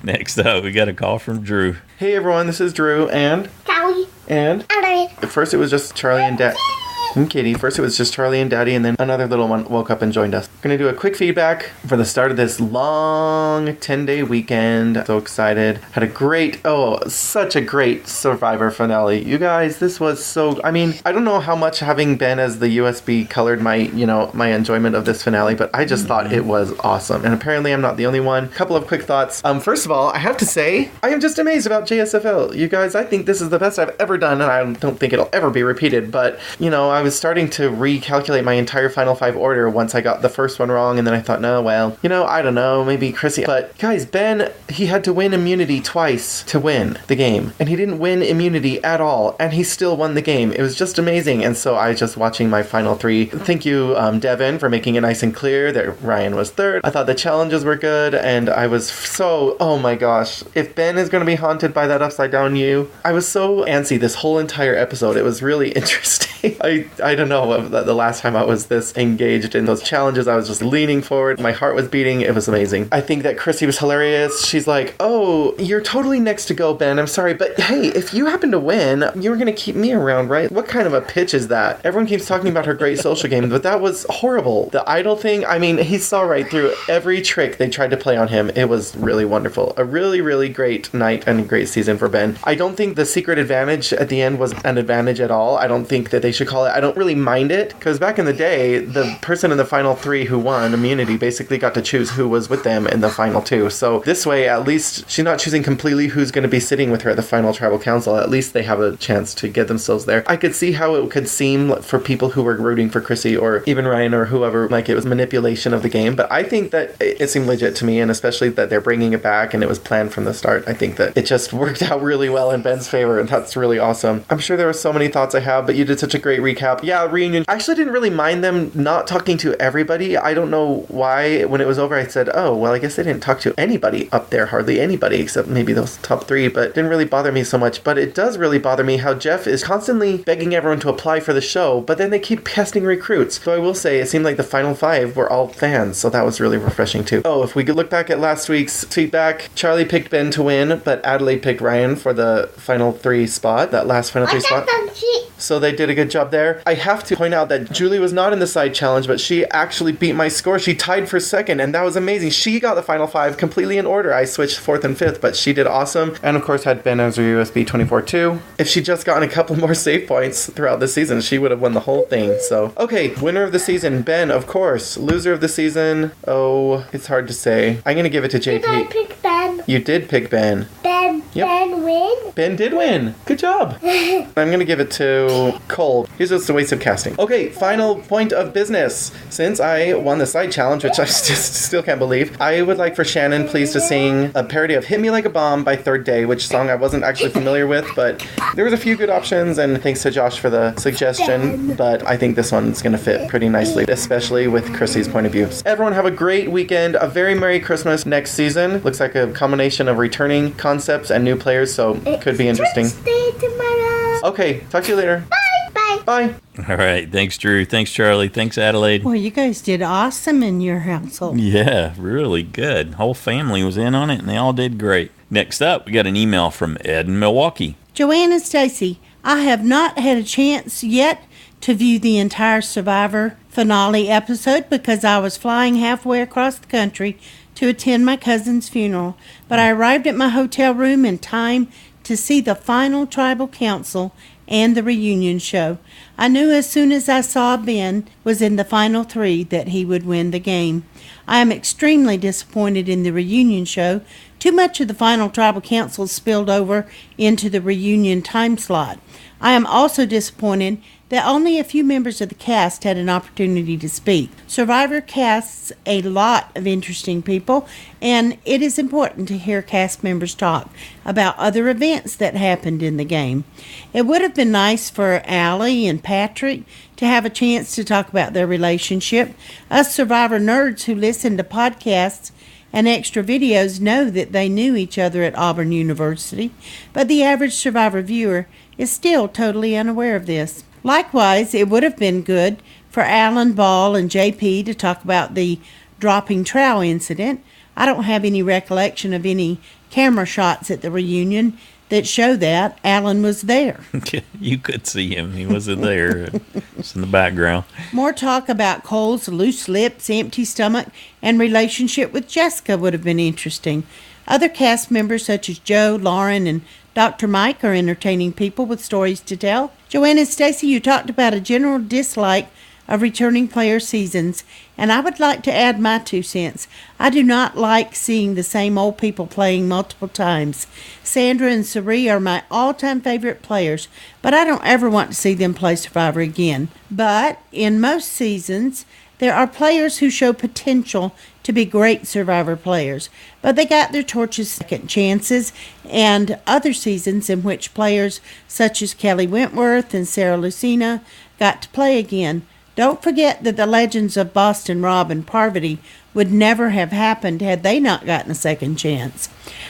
Next up, we got a call from Drew. Hey, everyone. This is Drew and... Callie. And... Alright. At first, it was just Charlie and Dad. and Kitty. First it was just Charlie and Daddy, and then another little one woke up and joined us. We're going to do a quick feedback for the start of this long 10-day weekend. So excited. Had such a great Survivor finale. You guys, this was so... I mean, I don't know how much having Ben as the USB colored my enjoyment of this finale, but I just thought it was awesome. And apparently I'm not the only one. Couple of quick thoughts. First of all, I have to say, I am just amazed about JSFL. You guys, I think this is the best I've ever done, and I don't think it'll ever be repeated, but, I was starting to recalculate my entire Final 5 order once I got the first one wrong, and then I thought, no, well, I don't know, maybe Chrissy. But, guys, Ben, he had to win immunity twice to win the game, and he didn't win immunity at all, and he still won the game. It was just amazing, and so I was just watching my final 3. Thank you, Devin, for making it nice and clear that Ryan was third. I thought the challenges were good, and I was so, oh my gosh, if Ben is going to be haunted by that upside down U, I was so antsy this whole entire episode. It was really interesting. I don't know, the last time I was this engaged in those challenges, I was just leaning forward. My heart was beating. It was amazing. I think that Chrissy was hilarious. She's like, oh, you're totally next to go, Ben. I'm sorry, but hey, if you happen to win, you were going to keep me around, right? What kind of a pitch is that? Everyone keeps talking about her great social game, but that was horrible. The idol thing, I mean, he saw right through every trick they tried to play on him. It was really wonderful. A really, really great night and a great season for Ben. I don't think the secret advantage at the end was an advantage at all. I don't think that they should call it. I don't really mind it, because back in the day, the person in the final 3 who won immunity basically got to choose who was with them in the final 2. So this way, at least she's not choosing completely who's going to be sitting with her at the final tribal council. At least they have a chance to get themselves there. I could see how it could seem for people who were rooting for Chrissy or even Ryan or whoever, like it was manipulation of the game. But I think that it seemed legit to me, and especially that they're bringing it back and it was planned from the start. I think that it just worked out really well in Ben's favor, and that's really awesome. I'm sure there were so many thoughts I have, but you did such a great recap. Yeah, reunion. I actually didn't really mind them not talking to everybody. I don't know why. When it was over, I said, oh, well, I guess they didn't talk to anybody up there, hardly anybody, except maybe those top 3, but it didn't really bother me so much. But it does really bother me how Jeff is constantly begging everyone to apply for the show, but then they keep casting recruits. So I will say, it seemed like the final 5 were all fans, so that was really refreshing too. Oh, if we could look back at last week's feedback, Charlie picked Ben to win, but Adelaide picked Ryan for the final 3 spot, that last final 3 spot. So they did a good job there. I have to point out that Julie was not in the side challenge, but she actually beat my score. She tied for second, and that was amazing. She got the final 5 completely in order. I switched 4th and 5th, but she did awesome. And of course had Ben as her USB 24-2. If she just gotten a couple more save points throughout the season, she would have won the whole thing. So, okay, winner of the season, Ben, of course. Loser of the season, oh, it's hard to say. I'm going to give it to JP. Did I pick Ben? You did pick Ben. Yep. Ben win? Ben did win. Good job. I'm going to give it to Cole. He's just a waste of casting. Okay, final point of business. Since I won the side challenge, which I still can't believe, I would like for Shannon, please, to sing a parody of Hit Me Like a Bomb by Third Day, which song I wasn't actually familiar with, but there was a few good options, and thanks to Josh for the suggestion, but I think this one's going to fit pretty nicely, especially with Chrissy's point of view. Everyone have a great weekend, a very Merry Christmas next season. Looks like a combination of returning concepts and new players, so it could be interesting. Okay, talk to you later. Bye. Bye. All right. Thanks, Drew. Thanks, Charlie. Thanks, Adelaide. Well, you guys did awesome in your household. Yeah, really good. Whole family was in on it, and they all did great. Next up, we got an email from Ed in Milwaukee. Joanna Stacy, I have not had a chance yet to view the entire Survivor finale episode because I was flying halfway across the country to attend my cousin's funeral, but I arrived at my hotel room in time to see the final tribal council and the reunion show. I knew as soon as I saw Ben was in the final 3 that he would win the game. I am extremely disappointed in the reunion show. Too much of the final tribal council spilled over into the reunion time slot. I am also disappointed that only a few members of the cast had an opportunity to speak. Survivor casts a lot of interesting people, and it is important to hear cast members talk about other events that happened in the game. It would have been nice for Allie and Patrick to have a chance to talk about their relationship. Us Survivor nerds who listen to podcasts and extra videos know that they knew each other at Auburn University, but the average Survivor viewer is still totally unaware of this. Likewise, it would have been good for Alan Ball and JP to talk about the dropping trowel incident. I don't have any recollection of any camera shots at the reunion that show that Alan was there. You could see him. He wasn't there. It's in the background. More talk about Cole's loose lips, empty stomach, and relationship with Jessica would have been interesting. Other cast members such as Joe, Lauren, and Dr. Mike are entertaining people with stories to tell. Joanne and Stacy, you talked about a general dislike of returning player seasons, and I would like to add my 2 cents. I do not like seeing the same old people playing multiple times. Sandra and Sari are my all-time favorite players, but I don't ever want to see them play Survivor again. But in most seasons, there are players who show potential to be great Survivor players, but they got their torches second chances, and other seasons in which players such as Kelly Wentworth and Sarah Lucina got to play again. Don't forget that the legends of Boston Rob and Parvati would never have happened had they not gotten a second chance.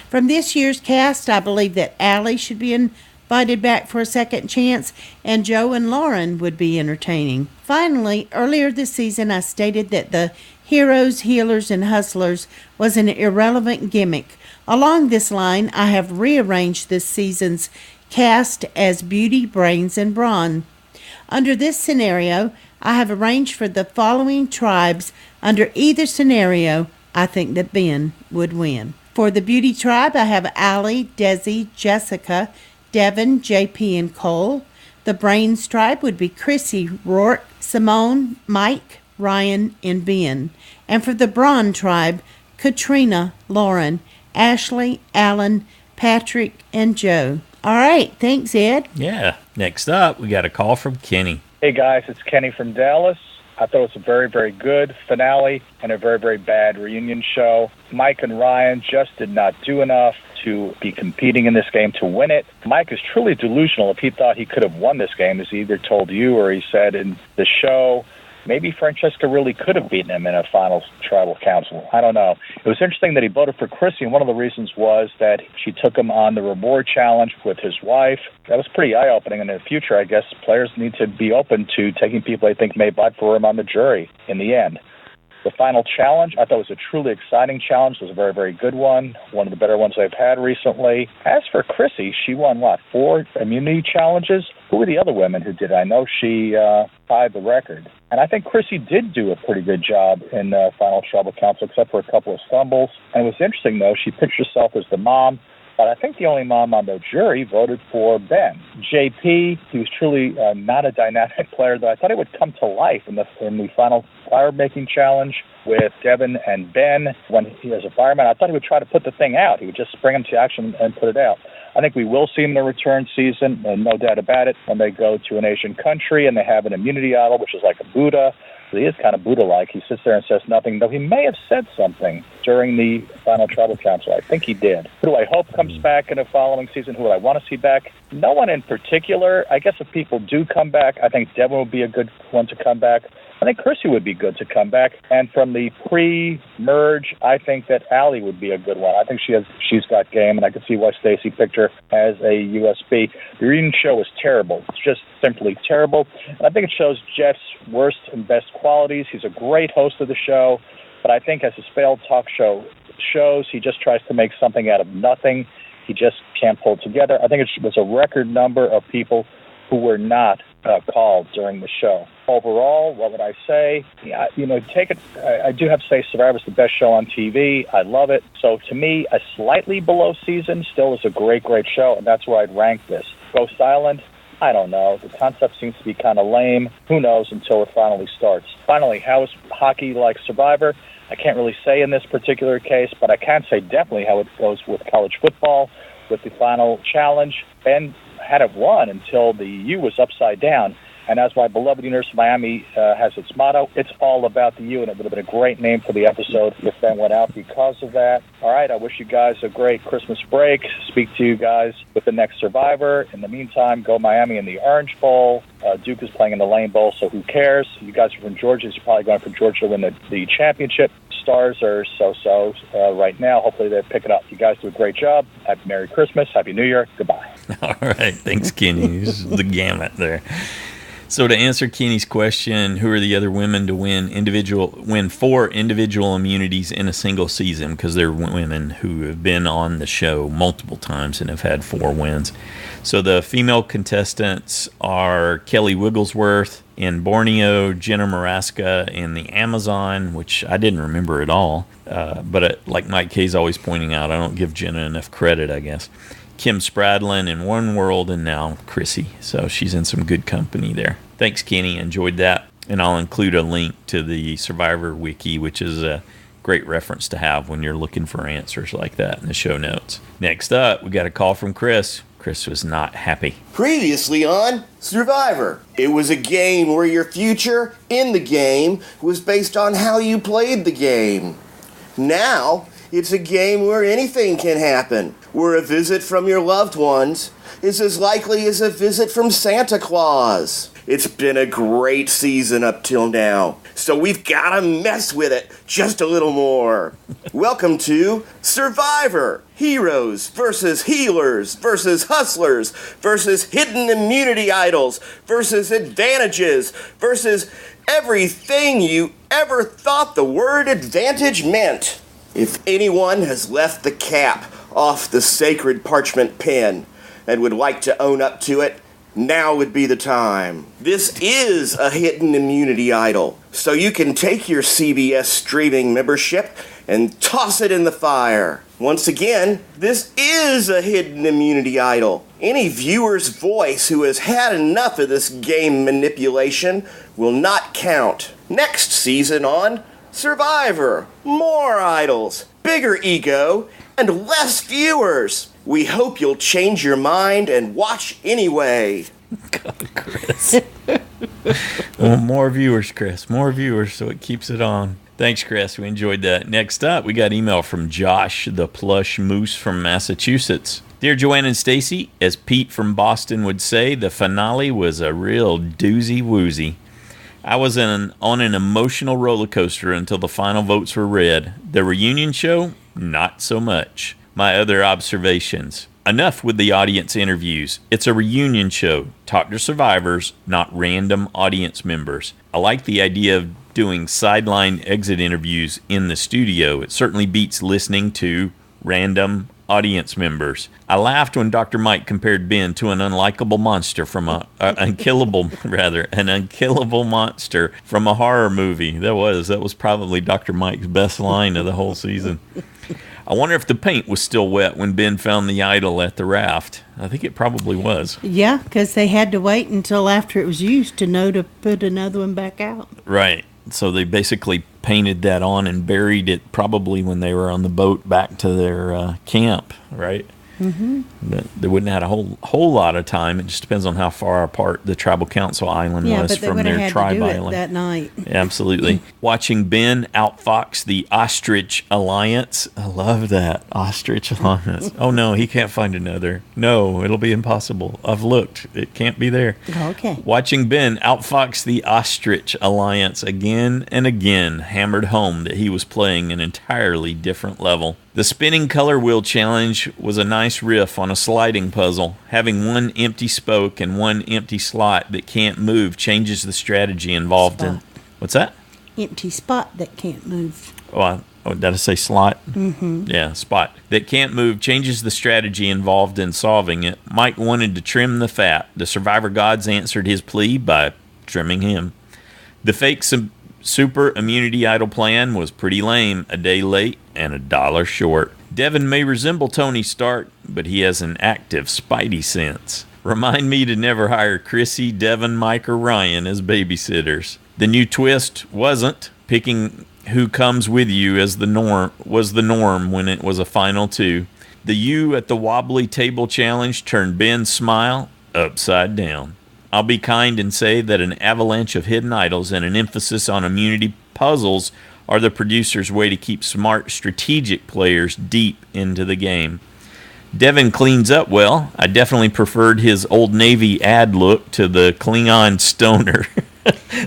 From this year's cast, I believe that Allie should be invited back for a second chance, and Joe and Lauren would be entertaining. Finally, earlier this season, I stated that the heroes, healers, and hustlers was an irrelevant gimmick. Along this line, I have rearranged this season's cast as beauty, brains, and brawn. Under this scenario, I have arranged for the following tribes. Under either scenario, I think that Ben would win. For the beauty tribe, I have Allie, Desi, Jessica, Devin, JP, and Cole. The brains tribe would be Chrissy, Rourke, Simone, Mike, Ryan, and Ben. And for the brawn tribe, Katrina, Lauren, Ashley, Alan, Patrick, and Joe. All right, thanks, Ed. Yeah. Next up, we got a call from Kenny. Hey guys, it's Kenny from Dallas. I thought it was a very, very good finale and a very, very bad reunion show. Mike and Ryan just did not do enough to be competing in this game to win it. Mike is truly delusional if he thought he could have won this game, as he either told you or he said in the show. Maybe Francesca really could have beaten him in a final tribal council. I don't know. It was interesting that he voted for Chrissy, and one of the reasons was that she took him on the reward challenge with his wife. That was pretty eye-opening. And in the future, I guess players need to be open to taking people they think may vote for him on the jury in the end. The final challenge, I thought was a truly exciting challenge. It was a very, very good one of the better ones I've had recently. As for Chrissy, she won, 4 immunity challenges? Who were the other women who did? I know she tied the record. And I think Chrissy did do a pretty good job in the final tribal council, except for a couple of stumbles. And it was interesting, though, she pitched herself as the mom. But I think the only mom on the jury voted for Ben. JP, he was truly not a dynamic player, though I thought he would come to life in the final fire-making challenge with Devin and Ben. When he was a fireman, I thought he would try to put the thing out. He would just spring him to action and put it out. I think we will see him in the return season, and no doubt about it, when they go to an Asian country and they have an immunity idol, which is like a Buddha. He is kind of Buddha-like. He sits there and says nothing, though he may have said something during the final tribal council. I think he did. Who do I hope comes back in the following season? Who would I want to see back? No one in particular. I guess if people do come back, I think Devin would be a good one to come back. I think Chrissy would be good to come back. And from the pre-merge, I think that Allie would be a good one. I think she's got game, and I can see why Stacy picked her as a USB. The reunion show was terrible. It's just simply terrible. And I think it shows Jeff's worst and best qualities. He's a great host of the show, but I think as his failed talk show shows, he just tries to make something out of nothing. He just can't pull together. I think it was a record number of people who were not called during the show. Overall, what would I say? Yeah, take it. I do have to say Survivor's the best show on TV. I love it. So to me, a slightly below season still is a great, great show, and that's where I'd rank this. Ghost Island, I don't know. The concept seems to be kind of lame. Who knows until it finally starts. Finally, how is hockey like Survivor? I can't really say in this particular case, but I can say definitely how it goes with college football, with the final challenge. Ben had it won until the U was upside down. And as my beloved University of Miami has its motto, it's all about the U, and it would have been a great name for the episode if Ben went out because of that. All right, I wish you guys a great Christmas break. Speak to you guys with the next Survivor. In the meantime, go Miami in the Orange Bowl. Duke is playing in the Lane Bowl, so who cares? You guys are from Georgia, so you're probably going for Georgia to win the championship. Stars are so-so right now. Hopefully they pick it up. You guys do a great job. Happy Merry Christmas. Happy New Year. Goodbye. All right. Thanks, Kenny. This is the gamut there. So to answer Kenny's question, who are the other women to win 4 individual immunities in a single season? Because they're women who have been on the show multiple times and have had 4 wins. So the female contestants are Kelly Wigglesworth in Borneo, Jenna Maraska in the Amazon, which I didn't remember at all. But like Mike K's always pointing out, I don't give Jenna enough credit, I guess. Kim Spradlin in One World, and now Chrissy. So she's in some good company there. Thanks, Kenny. Enjoyed that. And I'll include a link to the Survivor Wiki, which is a great reference to have when you're looking for answers like that in the show notes. Next up, we got a call from Chris. Chris was not happy. Previously on Survivor, it was a game where your future in the game was based on how you played the game. Now, it's a game where anything can happen, where a visit from your loved ones is as likely as a visit from Santa Claus. It's been a great season up till now, so we've got to mess with it just a little more. Welcome to Survivor. Heroes versus healers versus hustlers versus hidden immunity idols versus advantages versus everything you ever thought the word advantage meant. If anyone has left the cap off the sacred parchment pen and would like to own up to it, now would be the time. This is a hidden immunity idol, so you can take your CBS streaming membership and toss it in the fire. Once again, this is a hidden immunity idol. Any viewer's voice who has had enough of this game manipulation will not count. Next season on Survivor, more idols, bigger ego, and less viewers. We hope you'll change your mind and watch anyway. God, Chris. Well, more viewers, Chris. More viewers, so it keeps it on. Thanks, Chris. We enjoyed that. Next up, we got email from Josh, the plush moose from Massachusetts. Dear Joanne and Stacy, as Pete from Boston would say, the finale was a real doozy-woozy. I was on an emotional roller coaster until the final votes were read. The reunion show, not so much. My other observations. Enough with the audience interviews. It's a reunion show. Talk to survivors, not random audience members. I like the idea of doing sideline exit interviews in the studio. It certainly beats listening to random audience members. I laughed when Dr. Mike compared Ben to an unlikable monster from an unkillable monster from a horror movie. That was probably Dr. Mike's best line of the whole season. I wonder if the paint was still wet when Ben found the idol at the raft. I think it probably was. Yeah, because they had to wait until after it was used to know to put another one back out. Right. So they basically painted that on and buried it probably when they were on the boat back to their camp, right? Mm-hmm. They wouldn't have had a whole lot of time. It just depends on how far apart the tribal council island was from their tribe island. That night. Absolutely. Watching Ben outfox the Ostrich Alliance. I love that. Ostrich Alliance. Oh, no, he can't find another. No, it'll be impossible. I've looked. It can't be there. Okay. Watching Ben outfox the Ostrich Alliance again and again hammered home that he was playing an entirely different level. The spinning color wheel challenge was a nice riff on a sliding puzzle. Having one empty spoke and one empty slot that can't move changes the strategy involved in... What's that? Empty spot that can't move. Oh, did I say slot? Mm-hmm. Yeah, spot. That can't move changes the strategy involved in solving it. Mike wanted to trim the fat. The Survivor gods answered his plea by trimming him. The fake super immunity idol plan was pretty lame, a day late and $1 short. Devin may resemble Tony Stark, but he has an active spidey sense. Remind me to never hire Chrissy, Devin, Mike, or Ryan as babysitters. The new twist wasn't picking who comes with you as the norm when it was a final 2. The you at the wobbly table challenge turned Ben's smile upside down. I'll be kind and say that an avalanche of hidden idols and an emphasis on immunity puzzles are the producer's way to keep smart, strategic players deep into the game. Devin cleans up well. I definitely preferred his Old Navy ad look to the Klingon stoner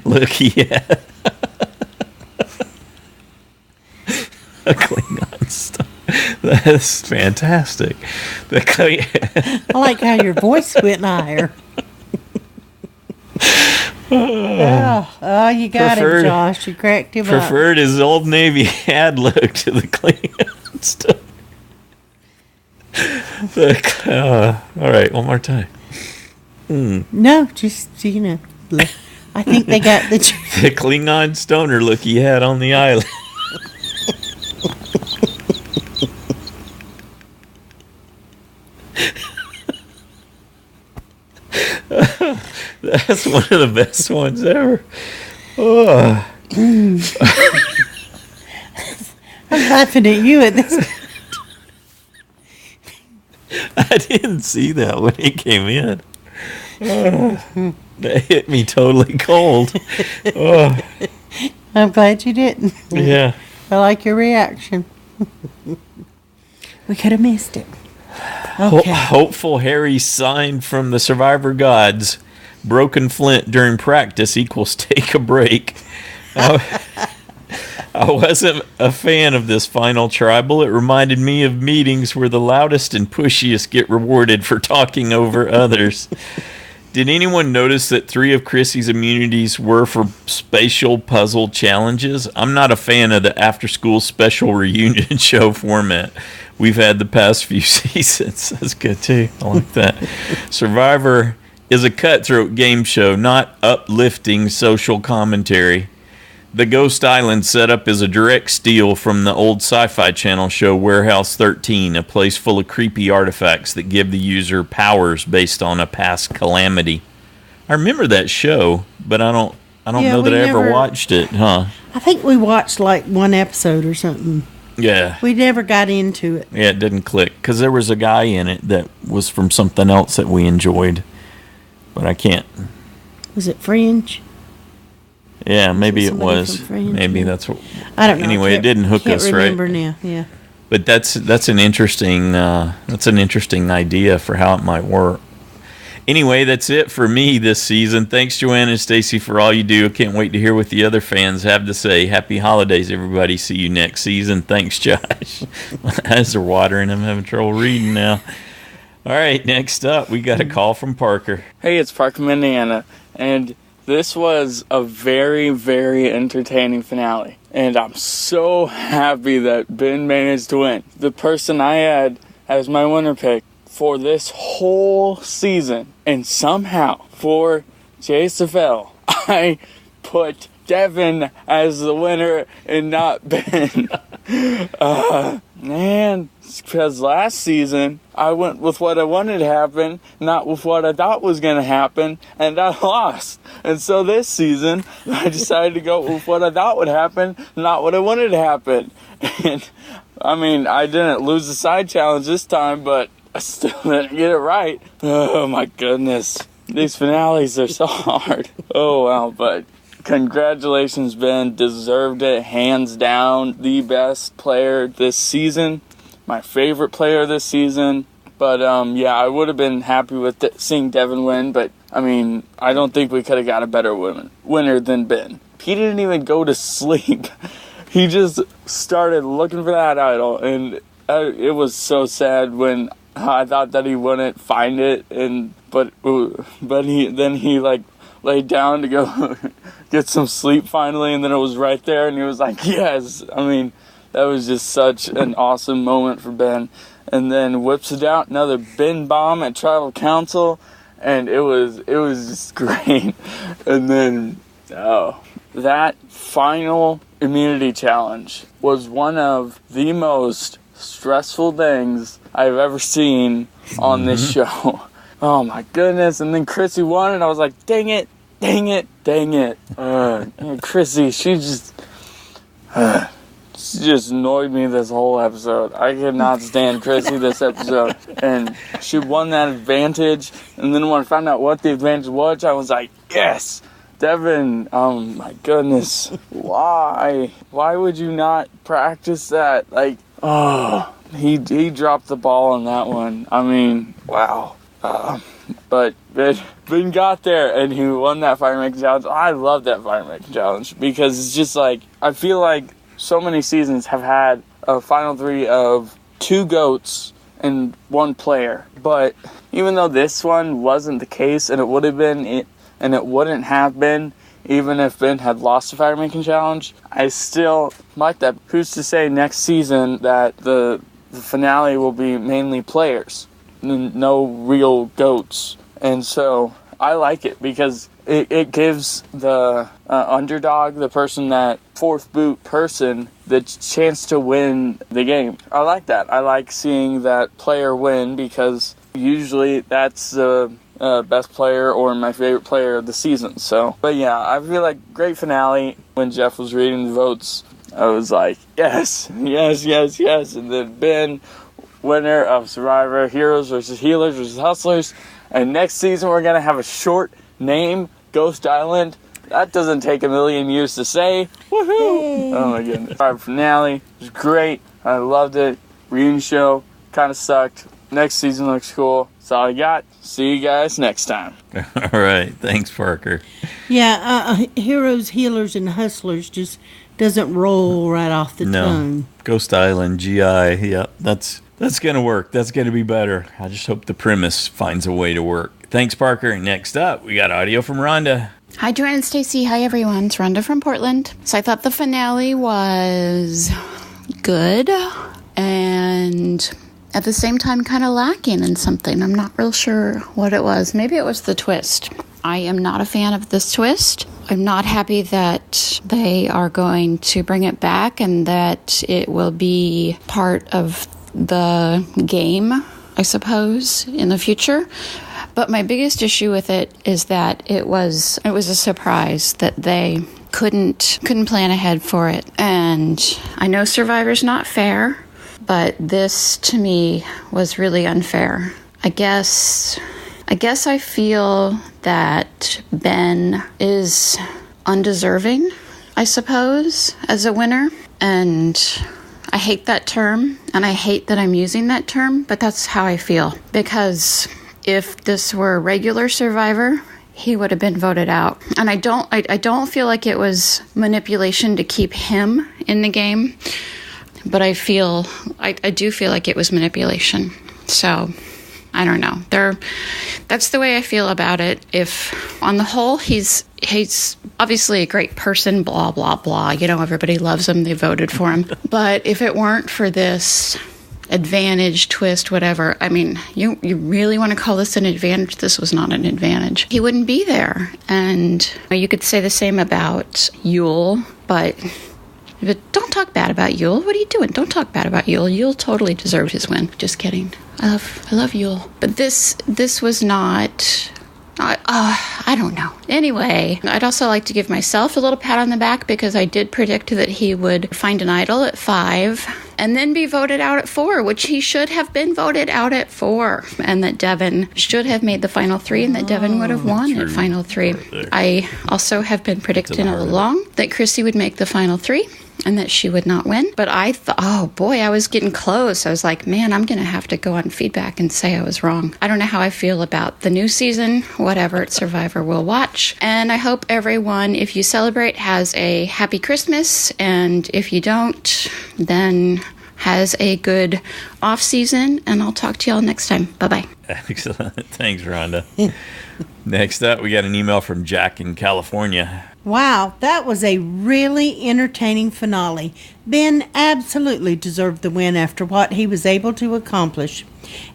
look he had. A Klingon stoner. That's fantastic. I like how your voice went higher. Oh, you got Preferred- him, Josh. You cracked him up. Preferred his Old Navy ad look to the clean stuff. All right, one more time. No, just, I think they got the... The Klingon stoner look he had on the island. That's one of the best ones ever. Oh. I'm laughing at you at this. I didn't see that when he came in. Oh, that hit me totally cold. Oh. I'm glad you didn't. Yeah. I like your reaction. We could have missed it. Okay. Hopeful Harry signed from the Survivor gods. Broken flint during practice equals take a break. I wasn't a fan of this final tribal. It reminded me of meetings where the loudest and pushiest get rewarded for talking over others. Did anyone notice that 3 of Chrissy's immunities were for spatial puzzle challenges? I'm not a fan of the after-school special reunion show format we've had the past few seasons. That's good, too. I like that. Survivor is a cutthroat game show, not uplifting social commentary. The Ghost Island setup is a direct steal from the old Sci-Fi Channel show Warehouse 13, a place full of creepy artifacts that give the user powers based on a past calamity. I remember that show, but I don't know that I ever watched it, huh? I think we watched like one episode or something. Yeah. We never got into it. Yeah, it didn't click, because there was a guy in it that was from something else that we enjoyed, but I can't. Was it Fringe? Yeah, maybe it somebody was. from Fringe? Maybe that's what. I don't know. Anyway, it didn't hook us, right? Can't remember now. Yeah. But that's an interesting idea for how it might work. Anyway, that's it for me this season. Thanks, Joanna and Stacy, for all you do. I can't wait to hear what the other fans have to say. Happy holidays, everybody. See you next season. Thanks, Josh. My eyes are watering. I'm having trouble reading now. All right, next up, we got a call from Parker. Hey, it's Parker from Indiana, and this was a very, very entertaining finale. And I'm so happy that Ben managed to win. The person I had as my winner pick for this whole season, and somehow for JSFL, I put Devin as the winner and not Ben. Man, because last season I went with what I wanted to happen, not with what I thought was going to happen, and I lost. And so this season I decided to go with what I thought would happen, not what I wanted to happen. And I mean, I didn't lose the side challenge this time, but I still didn't get it right. Oh my goodness. These finales are so hard. Oh wow, but congratulations, Ben. Deserved it, hands down. The best player this season. My favorite player this season. But yeah, I would have been happy with seeing Devin win, but I mean, I don't think we could have got a better winner than Ben. He didn't even go to sleep. He just started looking for that idol, and it was so sad when I thought that he wouldn't find it, but he like laid down to go get some sleep finally, and then it was right there, and he was like, yes. I mean, that was just such an awesome moment for Ben. And then whips it out, another Ben bomb at Tribal Council, and it was just great. And then that final immunity challenge was one of the most stressful things I've ever seen on this show. Oh my goodness. And then Chrissy won, and I was like, dang it. Chrissy, she just annoyed me this whole episode. I could not stand Chrissy this episode. And she won that advantage. And then when I found out what the advantage was, I was like, yes, Devin. Oh my goodness. Why? Why would you not practice that? Like, he dropped the ball on that one. I mean, wow. But Ben got there, and he won that fire making challenge. I love that fire making challenge because it's just like, I feel like so many seasons have had a final three of 2 goats and 1 player. But even though this one wasn't the case, and it would have been, and it wouldn't have been even if Ben had lost the fire making challenge, I still like that. Who's to say next season that the finale will be mainly players, no real goats? And so I like it because it gives the underdog, the person that fourth boot person, the chance to win the game. I like that. I like seeing that player win because usually that's the best player or my favorite player of the season. So, but yeah, I feel like great finale. When Jeff was reading the votes, I was like, yes. And then Ben, winner of Survivor, Heroes versus Healers versus Hustlers. And next season we're going to have a short name, Ghost Island. That doesn't take a million years to say. Woohoo! Oh my goodness. Survivor finale. It was great. I loved it. Reunion show kind of sucked. Next season looks cool. That's all I got. See you guys next time. All right. Thanks, Parker. Yeah, Heroes, Healers, and Hustlers just doesn't roll right off the tongue. Ghost Island, GI. Yeah, that's going to work. That's going to be better. I just hope the premise finds a way to work. Thanks, Parker. Next up, we got audio from Rhonda. Hi, Joanne and Stacy. Hi, everyone. It's Rhonda from Portland. So I thought the finale was good and at the same time kind of lacking in something. I'm not real sure what it was. Maybe it was the twist. I am not a fan of this twist. I'm not happy that they are going to bring it back and that it will be part of the game, I suppose, in the future. But my biggest issue with it is that it was a surprise that they couldn't plan ahead for it. And I know Survivor's not fair, but this to me was really unfair. I guess I feel that Ben is undeserving, I suppose, as a winner. And I hate that term, and I hate that I'm using that term, but that's how I feel. Because if this were a regular Survivor, he would have been voted out. And I don't feel like it was manipulation to keep him in the game, but I do feel like it was manipulation. So I don't know. That's the way I feel about it. If on the whole he's obviously a great person, blah blah blah. You know, everybody loves him. They voted for him. But if it weren't for this advantage, twist, whatever, I mean, you really want to call this an advantage? This was not an advantage. He wouldn't be there. And you could say the same about Yule, but don't talk bad about Yule. What are you doing? Don't talk bad about Yule. Yule totally deserved his win. Just kidding. I love Yule. But this was not... I don't know. Anyway, I'd also like to give myself a little pat on the back because I did predict that he would find an idol at 5 and then be voted out at 4, which he should have been voted out at 4, and that Devin should have made the final 3 and that Devin would have won at final 3. I also have been predicting all along that Chrissy would make the final 3 and that she would not win. But I thought, oh boy, I was getting close. I was like, man, I'm going to have to go on feedback and say I was wrong. I don't know how I feel about the new season, whatever Survivor will watch. And I hope everyone, if you celebrate, has a happy Christmas. And if you don't, then has a good off season. And I'll talk to y'all next time. Bye-bye. Excellent. Thanks, Rhonda. Next up, we got an email from Jack in California. Wow, that was a really entertaining finale. Ben absolutely deserved the win after what he was able to accomplish.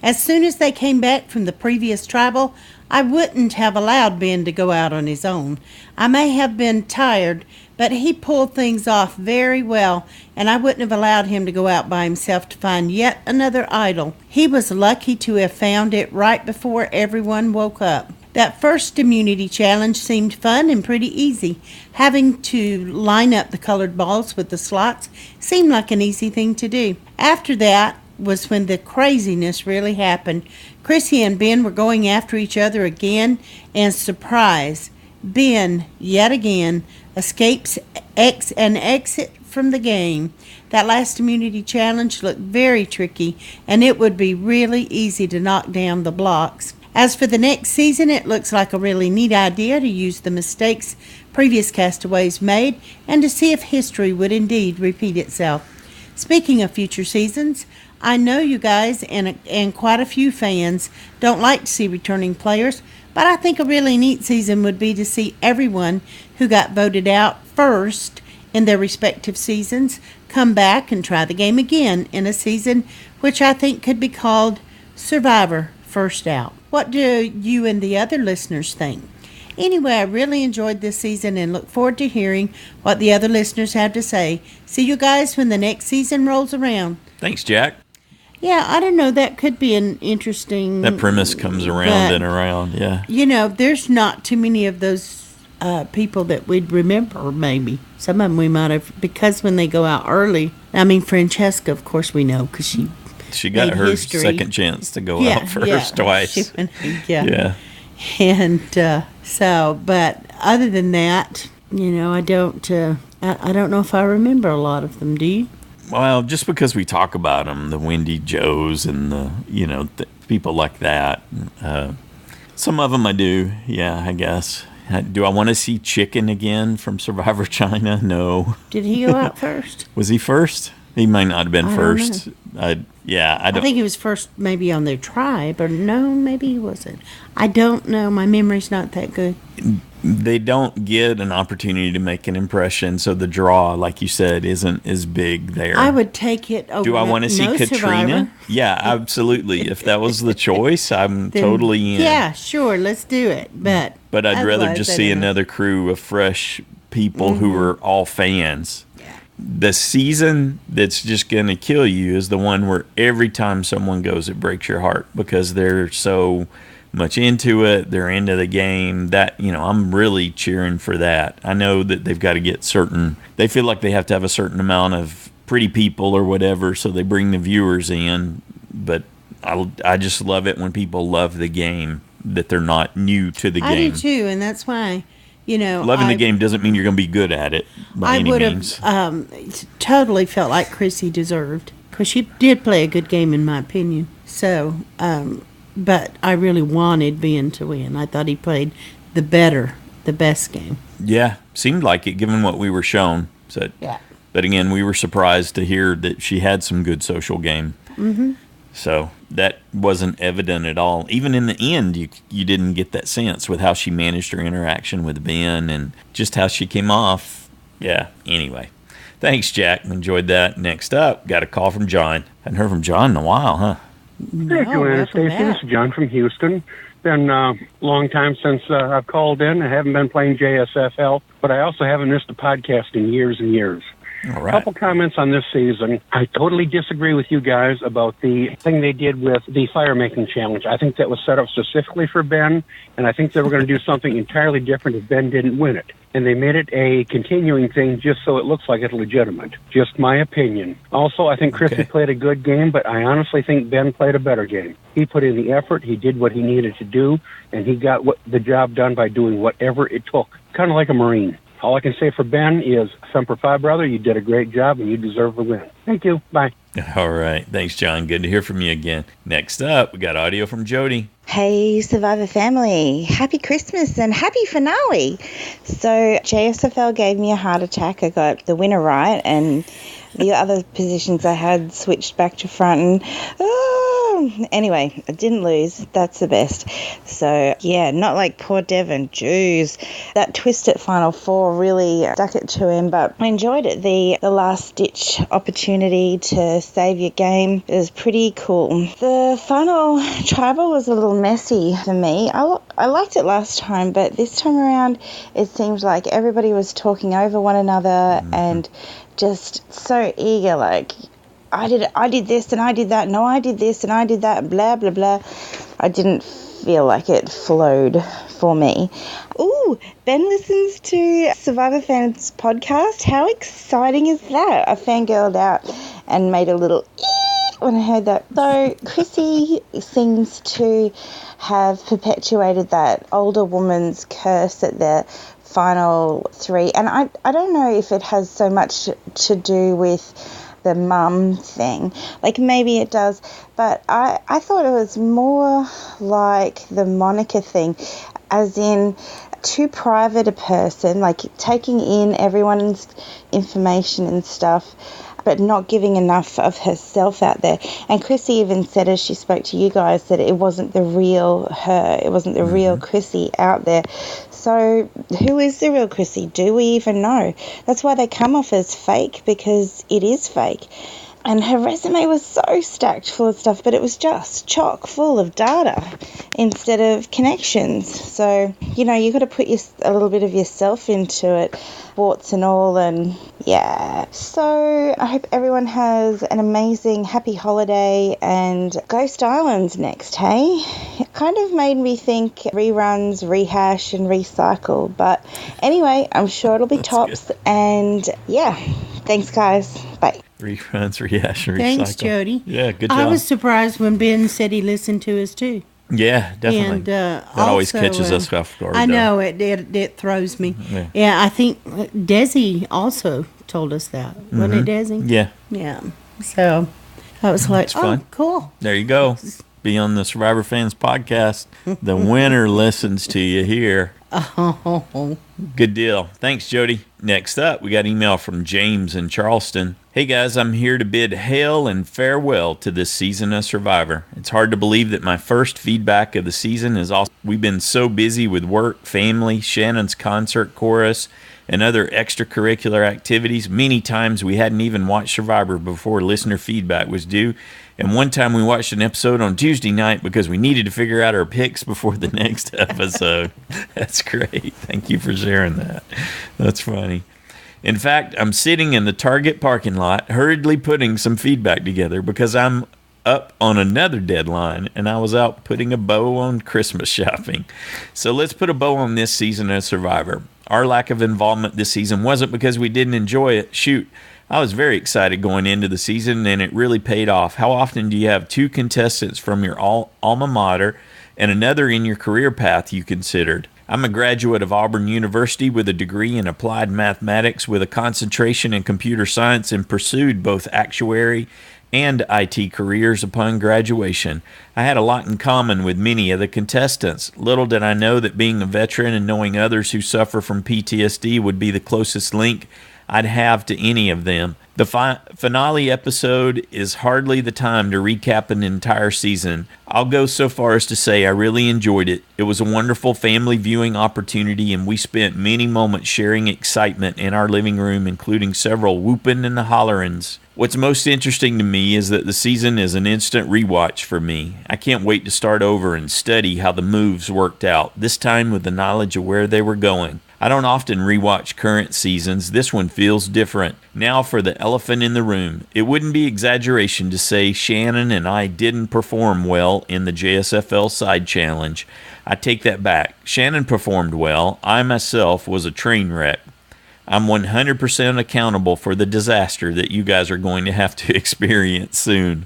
As soon as they came back from the previous tribal, I wouldn't have allowed Ben to go out on his own. I may have been tired, but he pulled things off very well, and I wouldn't have allowed him to go out by himself to find yet another idol. He was lucky to have found it right before everyone woke up. That first immunity challenge seemed fun and pretty easy. Having to line up the colored balls with the slots seemed like an easy thing to do. After that was when the craziness really happened. Chrissy and Ben were going after each other again, and surprise, Ben, yet again, escapes an exit from the game. That last immunity challenge looked very tricky, and it would be really easy to knock down the blocks. As for the next season, it looks like a really neat idea to use the mistakes previous castaways made and to see if history would indeed repeat itself. Speaking of future seasons, I know you guys and quite a few fans don't like to see returning players, But I think a really neat season would be to see everyone who got voted out first in their respective seasons come back and try the game again in a season which I think could be called Survivor First Out. What do you and the other listeners think? Anyway, I really enjoyed this season and look forward to hearing what the other listeners have to say. See you guys when the next season rolls around. Thanks, Jack. Yeah, I don't know. That could be an interesting... That premise comes around and around, yeah. You know, there's not too many of those people that we'd remember, maybe. Some of them we might have, because when they go out early... I mean, Francesca, of course, we know, because she got her history. Second chance to go out first twice. Yeah. And so, but other than that, you know, I don't know if I remember a lot of them. Do you? Well, just because we talk about them, the Wendy Joes and the, you know, people like that. Some of them I do, yeah, I guess. Do I want to see Chicken again from Survivor China? No. Did he go out first? Was he first? He might not have been first. I think he was first maybe on their tribe, or no, maybe he wasn't. I don't know. My memory's not that good. They don't get an opportunity to make an impression, so the draw, like you said, isn't as big there. I would take it over. Do I want to see Katrina? Survivor. Yeah, absolutely. If that was the choice, I'm totally in. Yeah, sure, let's do it. But I'd rather just see another crew of fresh people who are all fans. The season that's just going to kill you is the one where every time someone goes, it breaks your heart because they're so much into it. They're into the game. That, you know, I'm really cheering for that. I know that they've got to get they feel like they have to have a certain amount of pretty people or whatever, so they bring the viewers in. But I just love it when people love the game, that they're not new to the game. I do too, and that's why. You know, loving the game doesn't mean you're going to be good at it by any means. I would have totally felt like Chrissy deserved, because she did play a good game in my opinion. So, but I really wanted Ben to win. I thought he played the best game. Yeah, seemed like it given what we were shown. So, yeah. But again, we were surprised to hear that she had some good social game. Mm-hmm. So that wasn't evident at all. Even in the end, you didn't get that sense with how she managed her interaction with Ben and just how she came off. Yeah, anyway. Thanks, Jack. Enjoyed that. Next up, got a call from John. Hadn't heard from John in a while, huh? Hey, Joanna, Stacey. This is John from Houston. Been a long time since I've called in. I haven't been playing JSFL, but I also haven't missed a podcast in years and years. All right. A couple comments on this season. I totally disagree with you guys about the thing they did with the fire-making challenge. I think that was set up specifically for Ben, and I think they were going to do something entirely different if Ben didn't win it. And they made it a continuing thing just so it looks like it's legitimate. Just my opinion. Also, I think Chrissy played a good game, but I honestly think Ben played a better game. He put in the effort, he did what he needed to do, and he got the job done by doing whatever it took. Kind of like a Marine. All I can say for Ben is, Semper Fi, brother, you did a great job and you deserve the win. Thank you. Bye. All right. Thanks, John. Good to hear from you again. Next up, we got audio from Jody. Hey, Survivor family. Happy Christmas and happy finale. So JSFL gave me a heart attack. I got the winner right, and the other positions I had switched back to front. And anyway, I didn't lose. That's the best. So yeah, not like poor Devon. Jeez, that twist at Final Four really stuck it to him. But I enjoyed it. The last ditch opportunity to save your game is pretty cool. The final tribal was a little messy for me. I liked it last time, but this time around it seems like everybody was talking over one another and just so eager, like I did this and I did that, no I did this and I did that, blah blah blah. I didn't feel like it flowed for me. Ooh, Ben listens to Survivor Fans podcast. How exciting is that? I fangirled out and made a little when I heard that. So Chrissy seems to have perpetuated that older woman's curse at the final three, and I don't know if it has so much to do with the mum thing. Like maybe it does, but I thought it was more like the Monica thing, as in too private a person, like taking in everyone's information and stuff. but not giving enough of herself out there. And Chrissy even said, as she spoke to you guys, that it wasn't the real her. It wasn't the real Chrissy out there. So who is the real Chrissy? Do we even know? That's why they come off as fake, because it is fake. And her resume was so stacked full of stuff, but it was just chock full of data instead of connections. So, you got to put a little bit of yourself into it, warts and all, and yeah. So I hope everyone has an amazing, happy holiday, and Ghost Island's next, hey? It kind of made me think reruns, rehash, and recycle. But anyway, I'm sure it'll be tops, and yeah. Thanks, guys. Bye. Reruns, rehash, and recycle. Thanks, Jody. Yeah, good job. I was surprised when Ben said he listened to us too. Yeah, definitely. And that always catches us off guard. I know, it throws me. Yeah, I think Desi also told us that. Wasn't it, Desi? Yeah. Yeah. So I was like, fun. Cool. There you go. Be on the Survivor Fans podcast. The winner listens to you here. Oh. Good deal. Thanks, Jody. Next up, we got email from James in Charleston. Hey guys, I'm here to bid hail and farewell to this season of Survivor. It's hard to believe that my first feedback of the season is also, we've been so busy with work, family, Shannon's concert chorus, and other extracurricular activities. Many times we hadn't even watched Survivor before listener feedback was due. And one time we watched an episode on Tuesday night because we needed to figure out our picks before the next episode. That's great. Thank you for sharing that. That's funny. In fact, I'm sitting in the Target parking lot, hurriedly putting some feedback together because I'm up on another deadline and I was out putting a bow on Christmas shopping. So let's put a bow on this season of Survivor. Our lack of involvement this season wasn't because we didn't enjoy it. Shoot, I was very excited going into the season, and it really paid off. How often do you have two contestants from your alma mater and another in your career path you considered? I'm a graduate of Auburn University with a degree in applied mathematics with a concentration in computer science, and pursued both actuary and IT careers upon graduation. I had a lot in common with many of the contestants. Little did I know that being a veteran and knowing others who suffer from PTSD would be the closest link I'd have to any of them. The finale episode is hardly the time to recap an entire season. I'll go so far as to say I really enjoyed it. It was a wonderful family viewing opportunity, and we spent many moments sharing excitement in our living room, including several whooping and the hollerins. What's most interesting to me is that the season is an instant rewatch for me. I can't wait to start over and study how the moves worked out, this time with the knowledge of where they were going. I don't often rewatch current seasons. This one feels different. Now for the elephant in the room. It wouldn't be exaggeration to say Shannon and I didn't perform well in the JSFL side challenge. I take that back. Shannon performed well. I myself was a train wreck. I'm 100% accountable for the disaster that you guys are going to have to experience soon.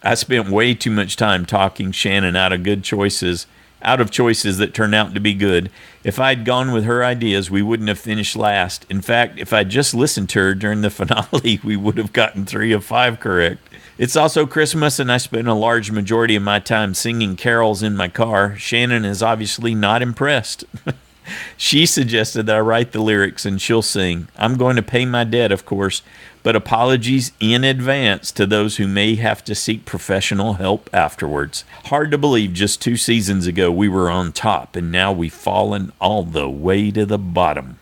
I spent way too much time talking Shannon out of choices that turned out to be good. If I'd gone with her ideas, we wouldn't have finished last. In fact, if I'd just listened to her during the finale, we would have gotten 3 of 5 correct. It's also Christmas, and I spent a large majority of my time singing carols in my car. Shannon is obviously not impressed. She suggested that I write the lyrics and she'll sing. I'm going to pay my debt, of course, but apologies in advance to those who may have to seek professional help afterwards. Hard to believe just 2 seasons ago we were on top, and now we've fallen all the way to the bottom.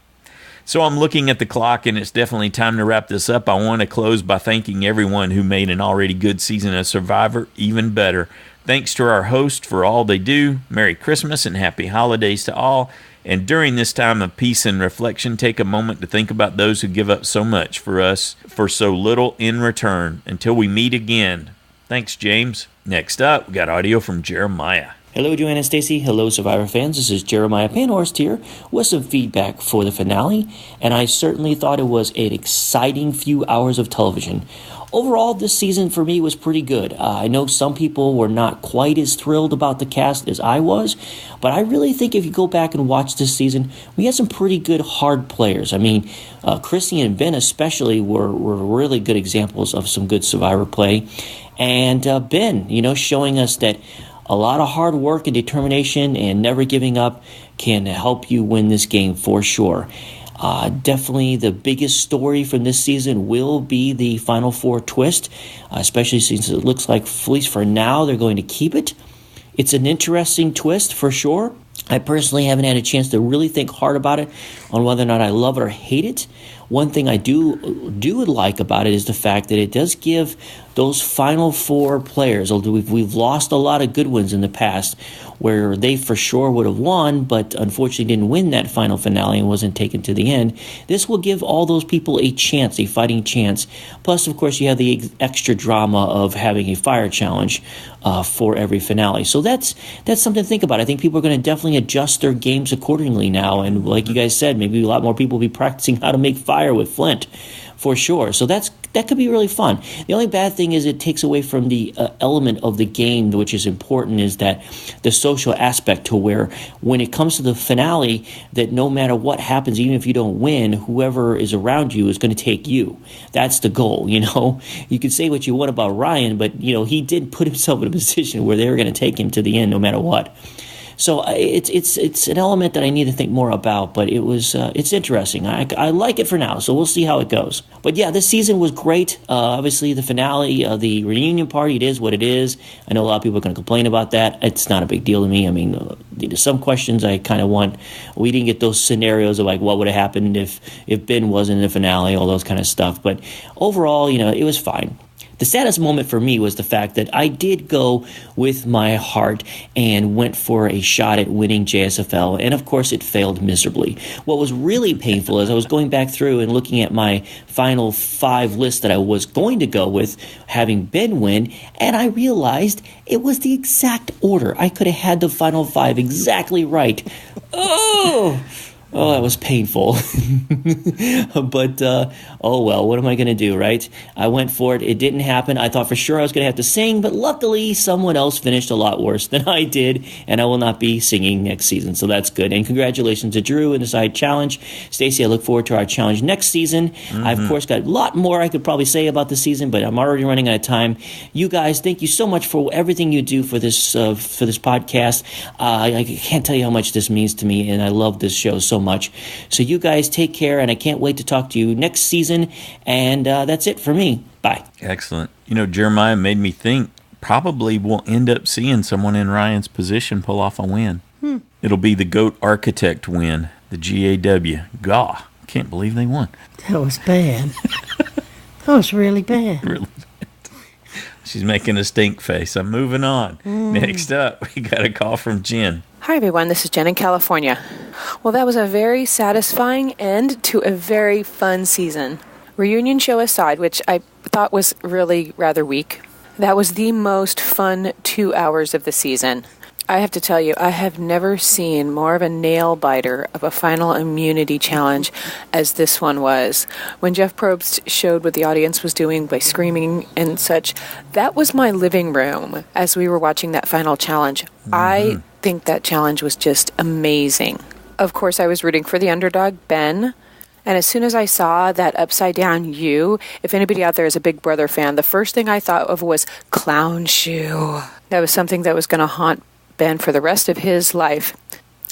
So I'm looking at the clock, and it's definitely time to wrap this up. I want to close by thanking everyone who made an already good season of Survivor even better. Thanks to our host for all they do. Merry Christmas and Happy Holidays to all. And during this time of peace and reflection, take a moment to think about those who give up so much for us for so little in return. Until we meet again. Thanks, James. Next up, we got audio from Jeremiah. Hello, Joanna and Stacy. Hello, Survivor fans. This is Jeremiah Panhorst here with some feedback for the finale, and I certainly thought it was an exciting few hours of television. Overall, this season for me was pretty good. I know some people were not quite as thrilled about the cast as I was, but I really think if you go back and watch this season, we had some pretty good hard players. I mean, Chrissy and Ben especially were really good examples of some good Survivor play. And Ben, showing us that a lot of hard work and determination and never giving up can help you win this game for sure. Definitely the biggest story from this season will be the Final Four twist, especially since it looks like, at least for now, they're going to keep it. It's an interesting twist for sure. I personally haven't had a chance to really think hard about it on whether or not I love it or hate it. One thing I do like about it is the fact that it does give those Final Four players, although we've lost a lot of good ones in the past where they for sure would have won, but unfortunately didn't win that final finale and wasn't taken to the end. This will give all those people a chance, a fighting chance. Plus, of course, you have the extra drama of having a fire challenge for every finale. So that's something to think about. I think people are going to definitely adjust their games accordingly now. And like you guys said, maybe a lot more people will be practicing how to make fire with flint for sure. So that could be really fun. The only bad thing is it takes away from the element of the game, which is important, is that the social aspect, to where when it comes to the finale, that no matter what happens, even if you don't win, whoever is around you is going to take you. That's the goal, you know. You can say what you want about Ryan, but, you know, he did put himself in a position where they were going to take him to the end no matter what. So it's an element that I need to think more about, but it's interesting. I like it for now, so we'll see how it goes. But yeah, this season was great. Obviously, the finale, the reunion party, it is what it is. I know a lot of people are going to complain about that. It's not a big deal to me. I mean, some questions I kind of want. We didn't get those scenarios of like what would have happened if Ben wasn't in the finale, all those kind of stuff. But overall, you know, it was fine. The saddest moment for me was the fact that I did go with my heart and went for a shot at winning JSFL, and of course it failed miserably. What was really painful is I was going back through and looking at my final 5 list that I was going to go with, having Ben win, and I realized it was the exact order. I could have had the final 5 exactly right. Oh, that was painful. But, oh well, what am I going to do, right? I went for it. It didn't happen. I thought for sure I was going to have to sing, but luckily someone else finished a lot worse than I did, and I will not be singing next season, so that's good. And congratulations to Drew in the side challenge. Stacy, I look forward to our challenge next season. I've, of course, got a lot more I could probably say about the season, but I'm already running out of time. You guys, thank you so much for everything you do for this podcast. I can't tell you how much this means to me, and I love this show so much. So you guys take care, and I can't wait to talk to you next season. And that's it for me. Bye. Excellent. You know, Jeremiah made me think probably we'll end up seeing someone in Ryan's position pull off a win. It'll be the GOAT Architect win, the GAW. Gah, can't believe they won. That was bad. That was really bad. Really bad. She's making a stink face. I'm moving on. Next up, we got a call from Jen. Hi, everyone. This is Jen in California. Well, that was a very satisfying end to a very fun season. Reunion show aside, which I thought was really rather weak, that was the most fun 2 hours of the season. I have to tell you, I have never seen more of a nail-biter of a final immunity challenge as this one was. When Jeff Probst showed what the audience was doing by screaming and such, that was my living room as we were watching that final challenge. I think that challenge was just amazing. Of course, I was rooting for the underdog, Ben. And as soon as I saw that upside-down U, if anybody out there is a Big Brother fan, the first thing I thought of was clown shoe. That was something that was going to haunt Ben for the rest of his life.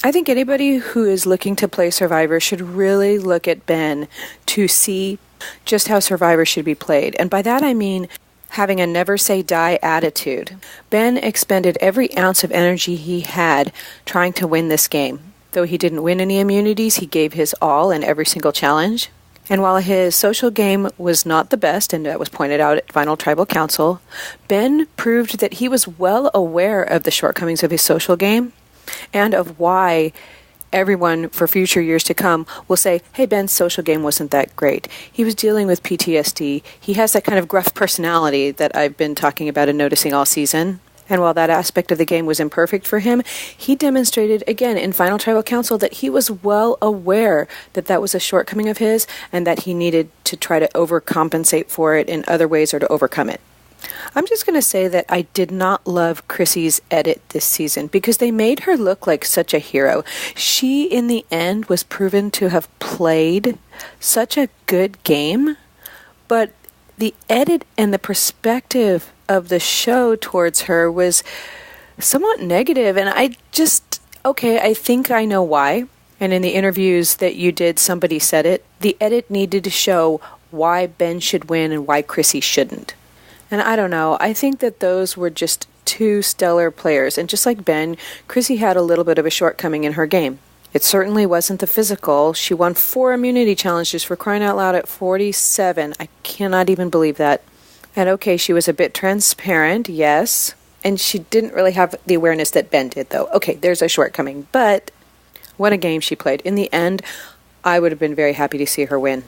I think anybody who is looking to play Survivor should really look at Ben to see just how Survivor should be played. And by that I mean having a never say die attitude. Ben expended every ounce of energy he had trying to win this game. Though he didn't win any immunities, he gave his all in every single challenge. And while his social game was not the best, and that was pointed out at Final Tribal Council, Ben proved that he was well aware of the shortcomings of his social game and of why everyone for future years to come will say, hey, Ben's social game wasn't that great. He was dealing with PTSD. He has that kind of gruff personality that I've been talking about and noticing all season. And while that aspect of the game was imperfect for him, he demonstrated again in Final Tribal Council that he was well aware that that was a shortcoming of his and that he needed to try to overcompensate for it in other ways or to overcome it. I'm just going to say that I did not love Chrissy's edit this season because they made her look like such a hero. She, in the end, was proven to have played such a good game, but the edit and the perspective of the show towards her was somewhat negative, and I think I know why. And in the interviews that you did, somebody said it. The edit needed to show why Ben should win and why Chrissy shouldn't. And I don't know. I think that those were just two stellar players. And just like Ben, Chrissy had a little bit of a shortcoming in her game. It certainly wasn't the physical. She won 4 immunity challenges, for crying out loud, at 47. I cannot even believe that. And okay, she was a bit transparent, yes. And she didn't really have the awareness that Ben did, though. Okay, there's a shortcoming. But what a game she played. In the end, I would have been very happy to see her win.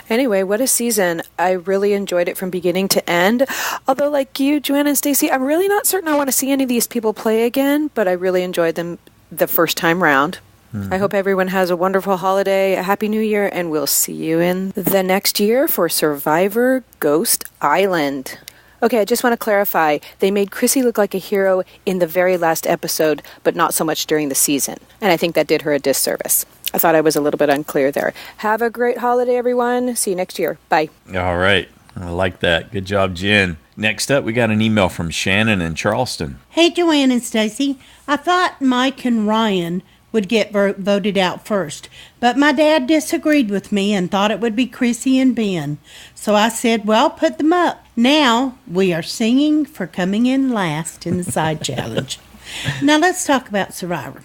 Anyway, what a season. I really enjoyed it from beginning to end. Although, like you, Joanna and Stacy, I'm really not certain I want to see any of these people play again, but I really enjoyed them the first time round. I hope everyone has a wonderful holiday, a happy new year, and we'll see you in the next year for Survivor Ghost Island. Okay, I just want to clarify. They made Chrissy look like a hero in the very last episode, but not so much during the season. And I think that did her a disservice. I thought I was a little bit unclear there. Have a great holiday, everyone. See you next year. Bye. All right. I like that. Good job, Jen. Next up, we got an email from Shannon in Charleston. Hey, Joanne and Stacy. I thought Mike and Ryan would get voted out first, but my dad disagreed with me and thought it would be Chrissy and Ben. So I said, well, put them up. Now we are singing for coming in last in the side challenge. Now let's talk about Survivor.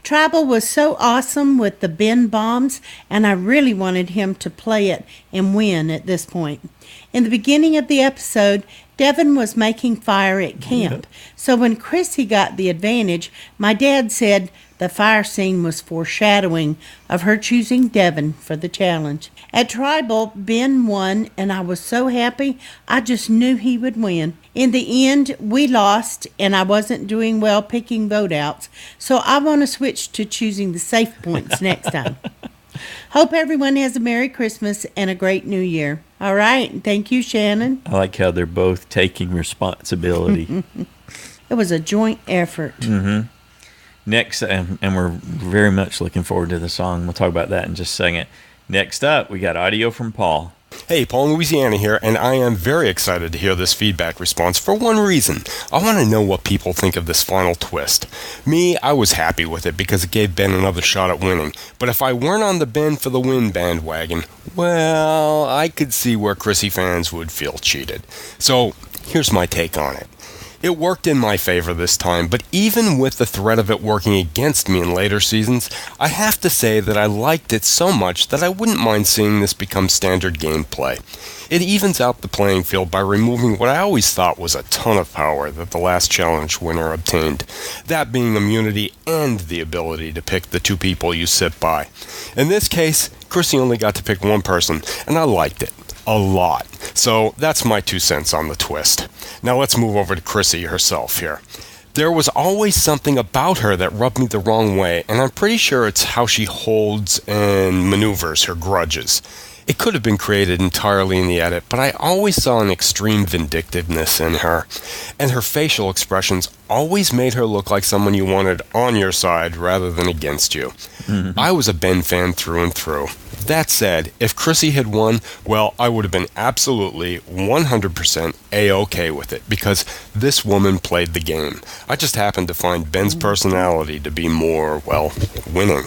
Tribal was so awesome with the Ben bombs, and I really wanted him to play it and win at this point. In the beginning of the episode, Devin was making fire at camp. So when Chrissy got the advantage, my dad said the fire scene was foreshadowing of her choosing Devin for the challenge. At Tribal, Ben won, and I was so happy, I just knew he would win. In the end, we lost, and I wasn't doing well picking vote outs, so I want to switch to choosing the safe points next time. Hope everyone has a Merry Christmas and a great New Year. All right. Thank you, Shannon. I like how they're both taking responsibility. It was a joint effort. Mm-hmm. Next, and we're very much looking forward to the song. We'll talk about that in just a second. Next up, we got audio from Paul. Hey, Paul in Louisiana here, and I am very excited to hear this feedback response for one reason. I want to know what people think of this final twist. Me, I was happy with it because it gave Ben another shot at winning. But if I weren't on the Ben for the win bandwagon, well, I could see where Chrissy fans would feel cheated. So, here's my take on it. It worked in my favor this time, but even with the threat of it working against me in later seasons, I have to say that I liked it so much that I wouldn't mind seeing this become standard gameplay. It evens out the playing field by removing what I always thought was a ton of power that the last challenge winner obtained, that being immunity and the ability to pick the 2 people you sit by. In this case, Chrissy only got to pick 1 person, and I liked it. A lot. So that's my 2 cents on the twist. Now let's move over to Chrissy herself here. There was always something about her that rubbed me the wrong way, and I'm pretty sure it's how she holds and maneuvers her grudges. It could have been created entirely in the edit, but I always saw an extreme vindictiveness in her, and her facial expressions always made her look like someone you wanted on your side rather than against you. Mm-hmm. I was a Ben fan through and through. That said, if Chrissy had won, well, I would have been absolutely 100% A-OK with it, because this woman played the game. I just happened to find Ben's personality to be more, well, winning.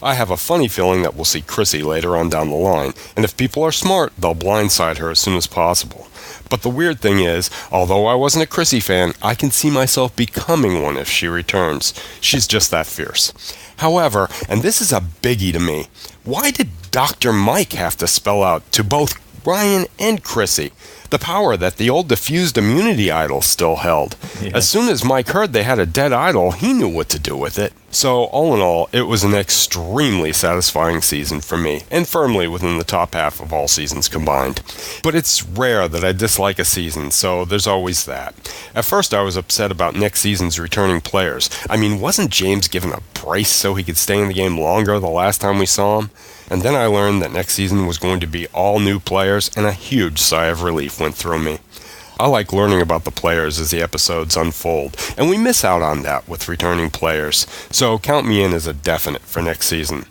I have a funny feeling that we'll see Chrissy later on down the line, and if people are smart, they'll blindside her as soon as possible. But the weird thing is, although I wasn't a Chrissy fan, I can see myself becoming one if she returns. She's just that fierce. However, and this is a biggie to me, why did Dr. Mike have to spell out to both Ryan and Chrissy the power that the old diffused immunity idol still held? Yeah. As soon as Mike heard they had a dead idol, he knew what to do with it. So, all in all, it was an extremely satisfying season for me, and firmly within the top half of all seasons combined. But it's rare that I dislike a season, so there's always that. At first, I was upset about next season's returning players. I mean, wasn't James given a brace so he could stay in the game longer the last time we saw him? And then I learned that next season was going to be all new players, and a huge sigh of relief went through me. I like learning about the players as the episodes unfold, and we miss out on that with returning players, so count me in as a definite for next season.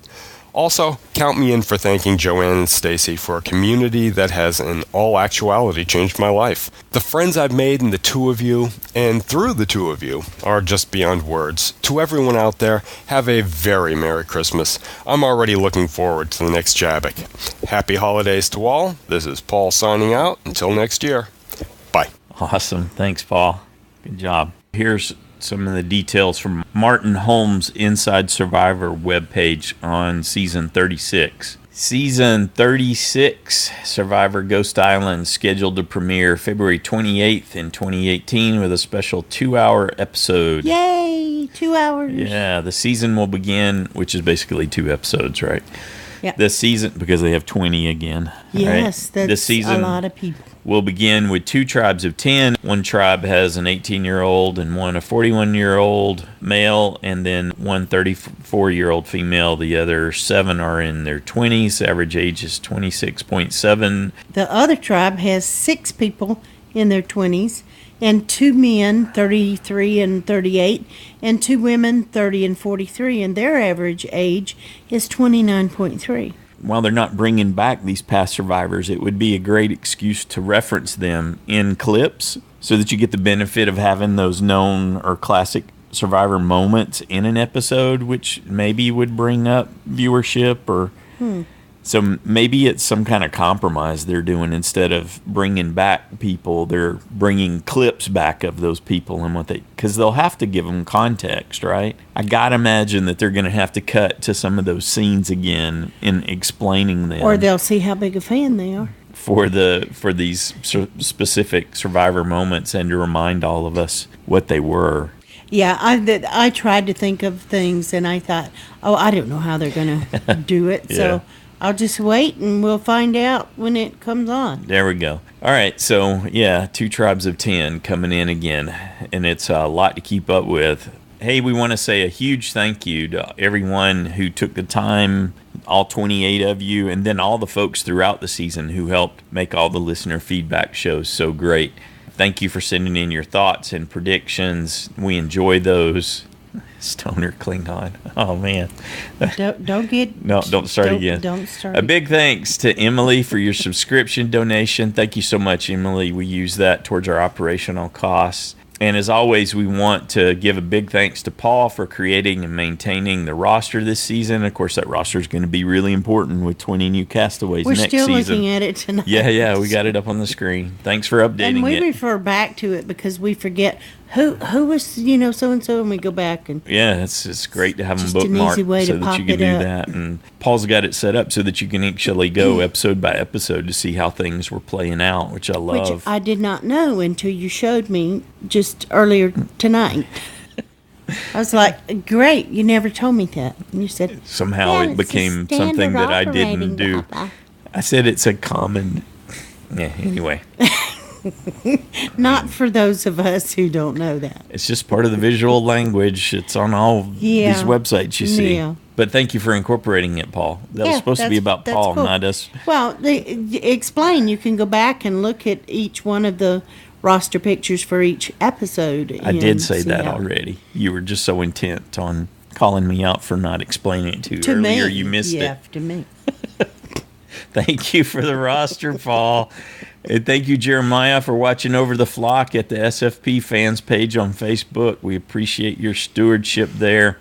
Also, count me in for thanking Joanne and Stacy for a community that has in all actuality changed my life. The friends I've made in the two of you, and through the two of you, are just beyond words. To everyone out there, have a very Merry Christmas. I'm already looking forward to the next JABBIC. Happy holidays to all. This is Paul signing out. Until next year. Bye. Awesome. Thanks, Paul. Good job. Here's some of the details from Martin Holmes' Inside Survivor webpage on season 36. Season 36, Survivor Ghost Island, scheduled to premiere February 28th in 2018 with a special 2-hour episode. Yay! 2 hours. Yeah, the season will begin, which is basically 2 episodes, right? Yeah. The season, because they have 20 again. Yes, right? that's This season a lot of people. will begin with 2 tribes of 10. One tribe has an 18-year-old and one a 41-year-old male, and then one 34-year-old female. The other 7 are in their 20s. Average age is 26.7. The other tribe has 6 people in their 20s, and 2 men, 33 and 38, and 2 women, 30 and 43, and their average age is 29.3. While they're not bringing back these past survivors, it would be a great excuse to reference them in clips so that you get the benefit of having those known or classic survivor moments in an episode, which maybe would bring up viewership or... So maybe it's some kind of compromise they're doing. Instead of bringing back people, they're bringing clips back of those people and what they... Because they'll have to give them context, right? I got to imagine that they're going to have to cut to some of those scenes again in explaining them. Or they'll see how big a fan they are. For these specific survivor moments and to remind all of us what they were. Yeah, I tried to think of things and I thought, I don't know how they're going to do it. Yeah. So I'll just wait and we'll find out when it comes on. There we go. All right, so yeah, 2 tribes of 10 coming in again, and it's a lot to keep up with. Hey, we want to say a huge thank you to everyone who took the time, all 28 of you, and then all the folks throughout the season who helped make all the listener feedback shows so great. Thank you for sending in your thoughts and predictions. We enjoy those. Stoner Klingon. Oh, man. Don't get... No, don't start again. Don't start. A big thanks to Emily for your subscription donation. Thank you so much, Emily. We use that towards our operational costs. And as always, we want to give a big thanks to Paul for creating and maintaining the roster this season. Of course, that roster is going to be really important with 20 new castaways next season. We're still looking at it tonight. Yeah, we got it up on the screen. Thanks for updating it. And we refer back to it because we forget who was, so-and-so, and we go back. And yeah, it's great to have them just an easy way bookmarked so to that pop you can it do up. that. And Paul's got it set up so that you can actually go episode by episode to see how things were playing out, which I love. Which I did not know until you showed me just earlier tonight. I was like, great, you never told me that. And you said, somehow it became something that I didn't do. Papa. I said it's a common... Yeah, anyway. Not for those of us who don't know that. It's just part of the visual language. It's on all these websites you see. Yeah. But thank you for incorporating it, Paul. That was supposed to be about Paul, cool. not us. Well, explain. You can go back and look at each one of the roster pictures for each episode. I did say that already. You were just so intent on calling me out for not explaining it to you earlier. Me. You missed it. Yeah, to me. Thank you for the roster, Paul. And thank you, Jeremiah, for watching over the flock at the SFP fans page on Facebook. We appreciate your stewardship there.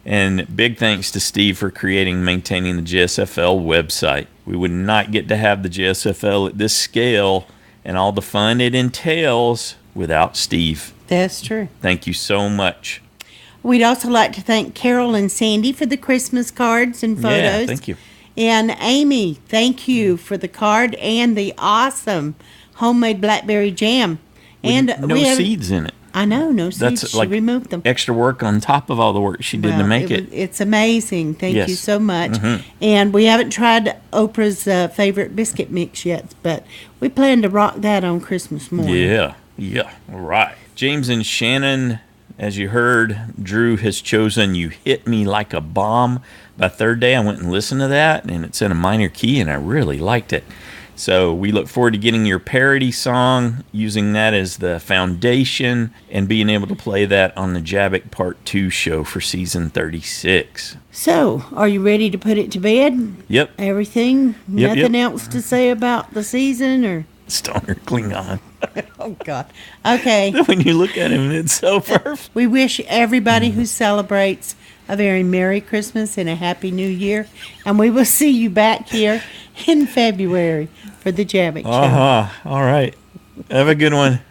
And big thanks to Steve for creating and maintaining the JSFL website. We would not get to have the JSFL at this scale and all the fun it entails without Steve. That's true. Thank you so much. We'd also like to thank Carol and Sandy for the Christmas cards and photos. Yeah, thank you. And Amy, thank you for the card and the awesome homemade blackberry jam. And no seeds in it. I know, no seeds. That's She like removed them. extra work on top of all the work she did to make it. It's amazing. Thank you Yes. so much. Mhm. And we haven't tried Oprah's favorite biscuit mix yet, but we plan to rock that on Christmas morning. Yeah. All right. James and Shannon, as you heard, Drew has chosen You Hit Me Like a Bomb. By third day, I went and listened to that, and it's in a minor key, and I really liked it. So we look forward to getting your parody song, using that as the foundation, and being able to play that on the JABBIC Part 2 show for season 36. So, are you ready to put it to bed? Yep. Everything? Yep, Nothing else to say about the season, or? Stoner Klingon. Oh, God. Okay. When you look at him, it's so perfect. We wish everybody who celebrates a very Merry Christmas and a Happy New Year. And we will see you back here in February for the JABBIC show. All right. Have a good one.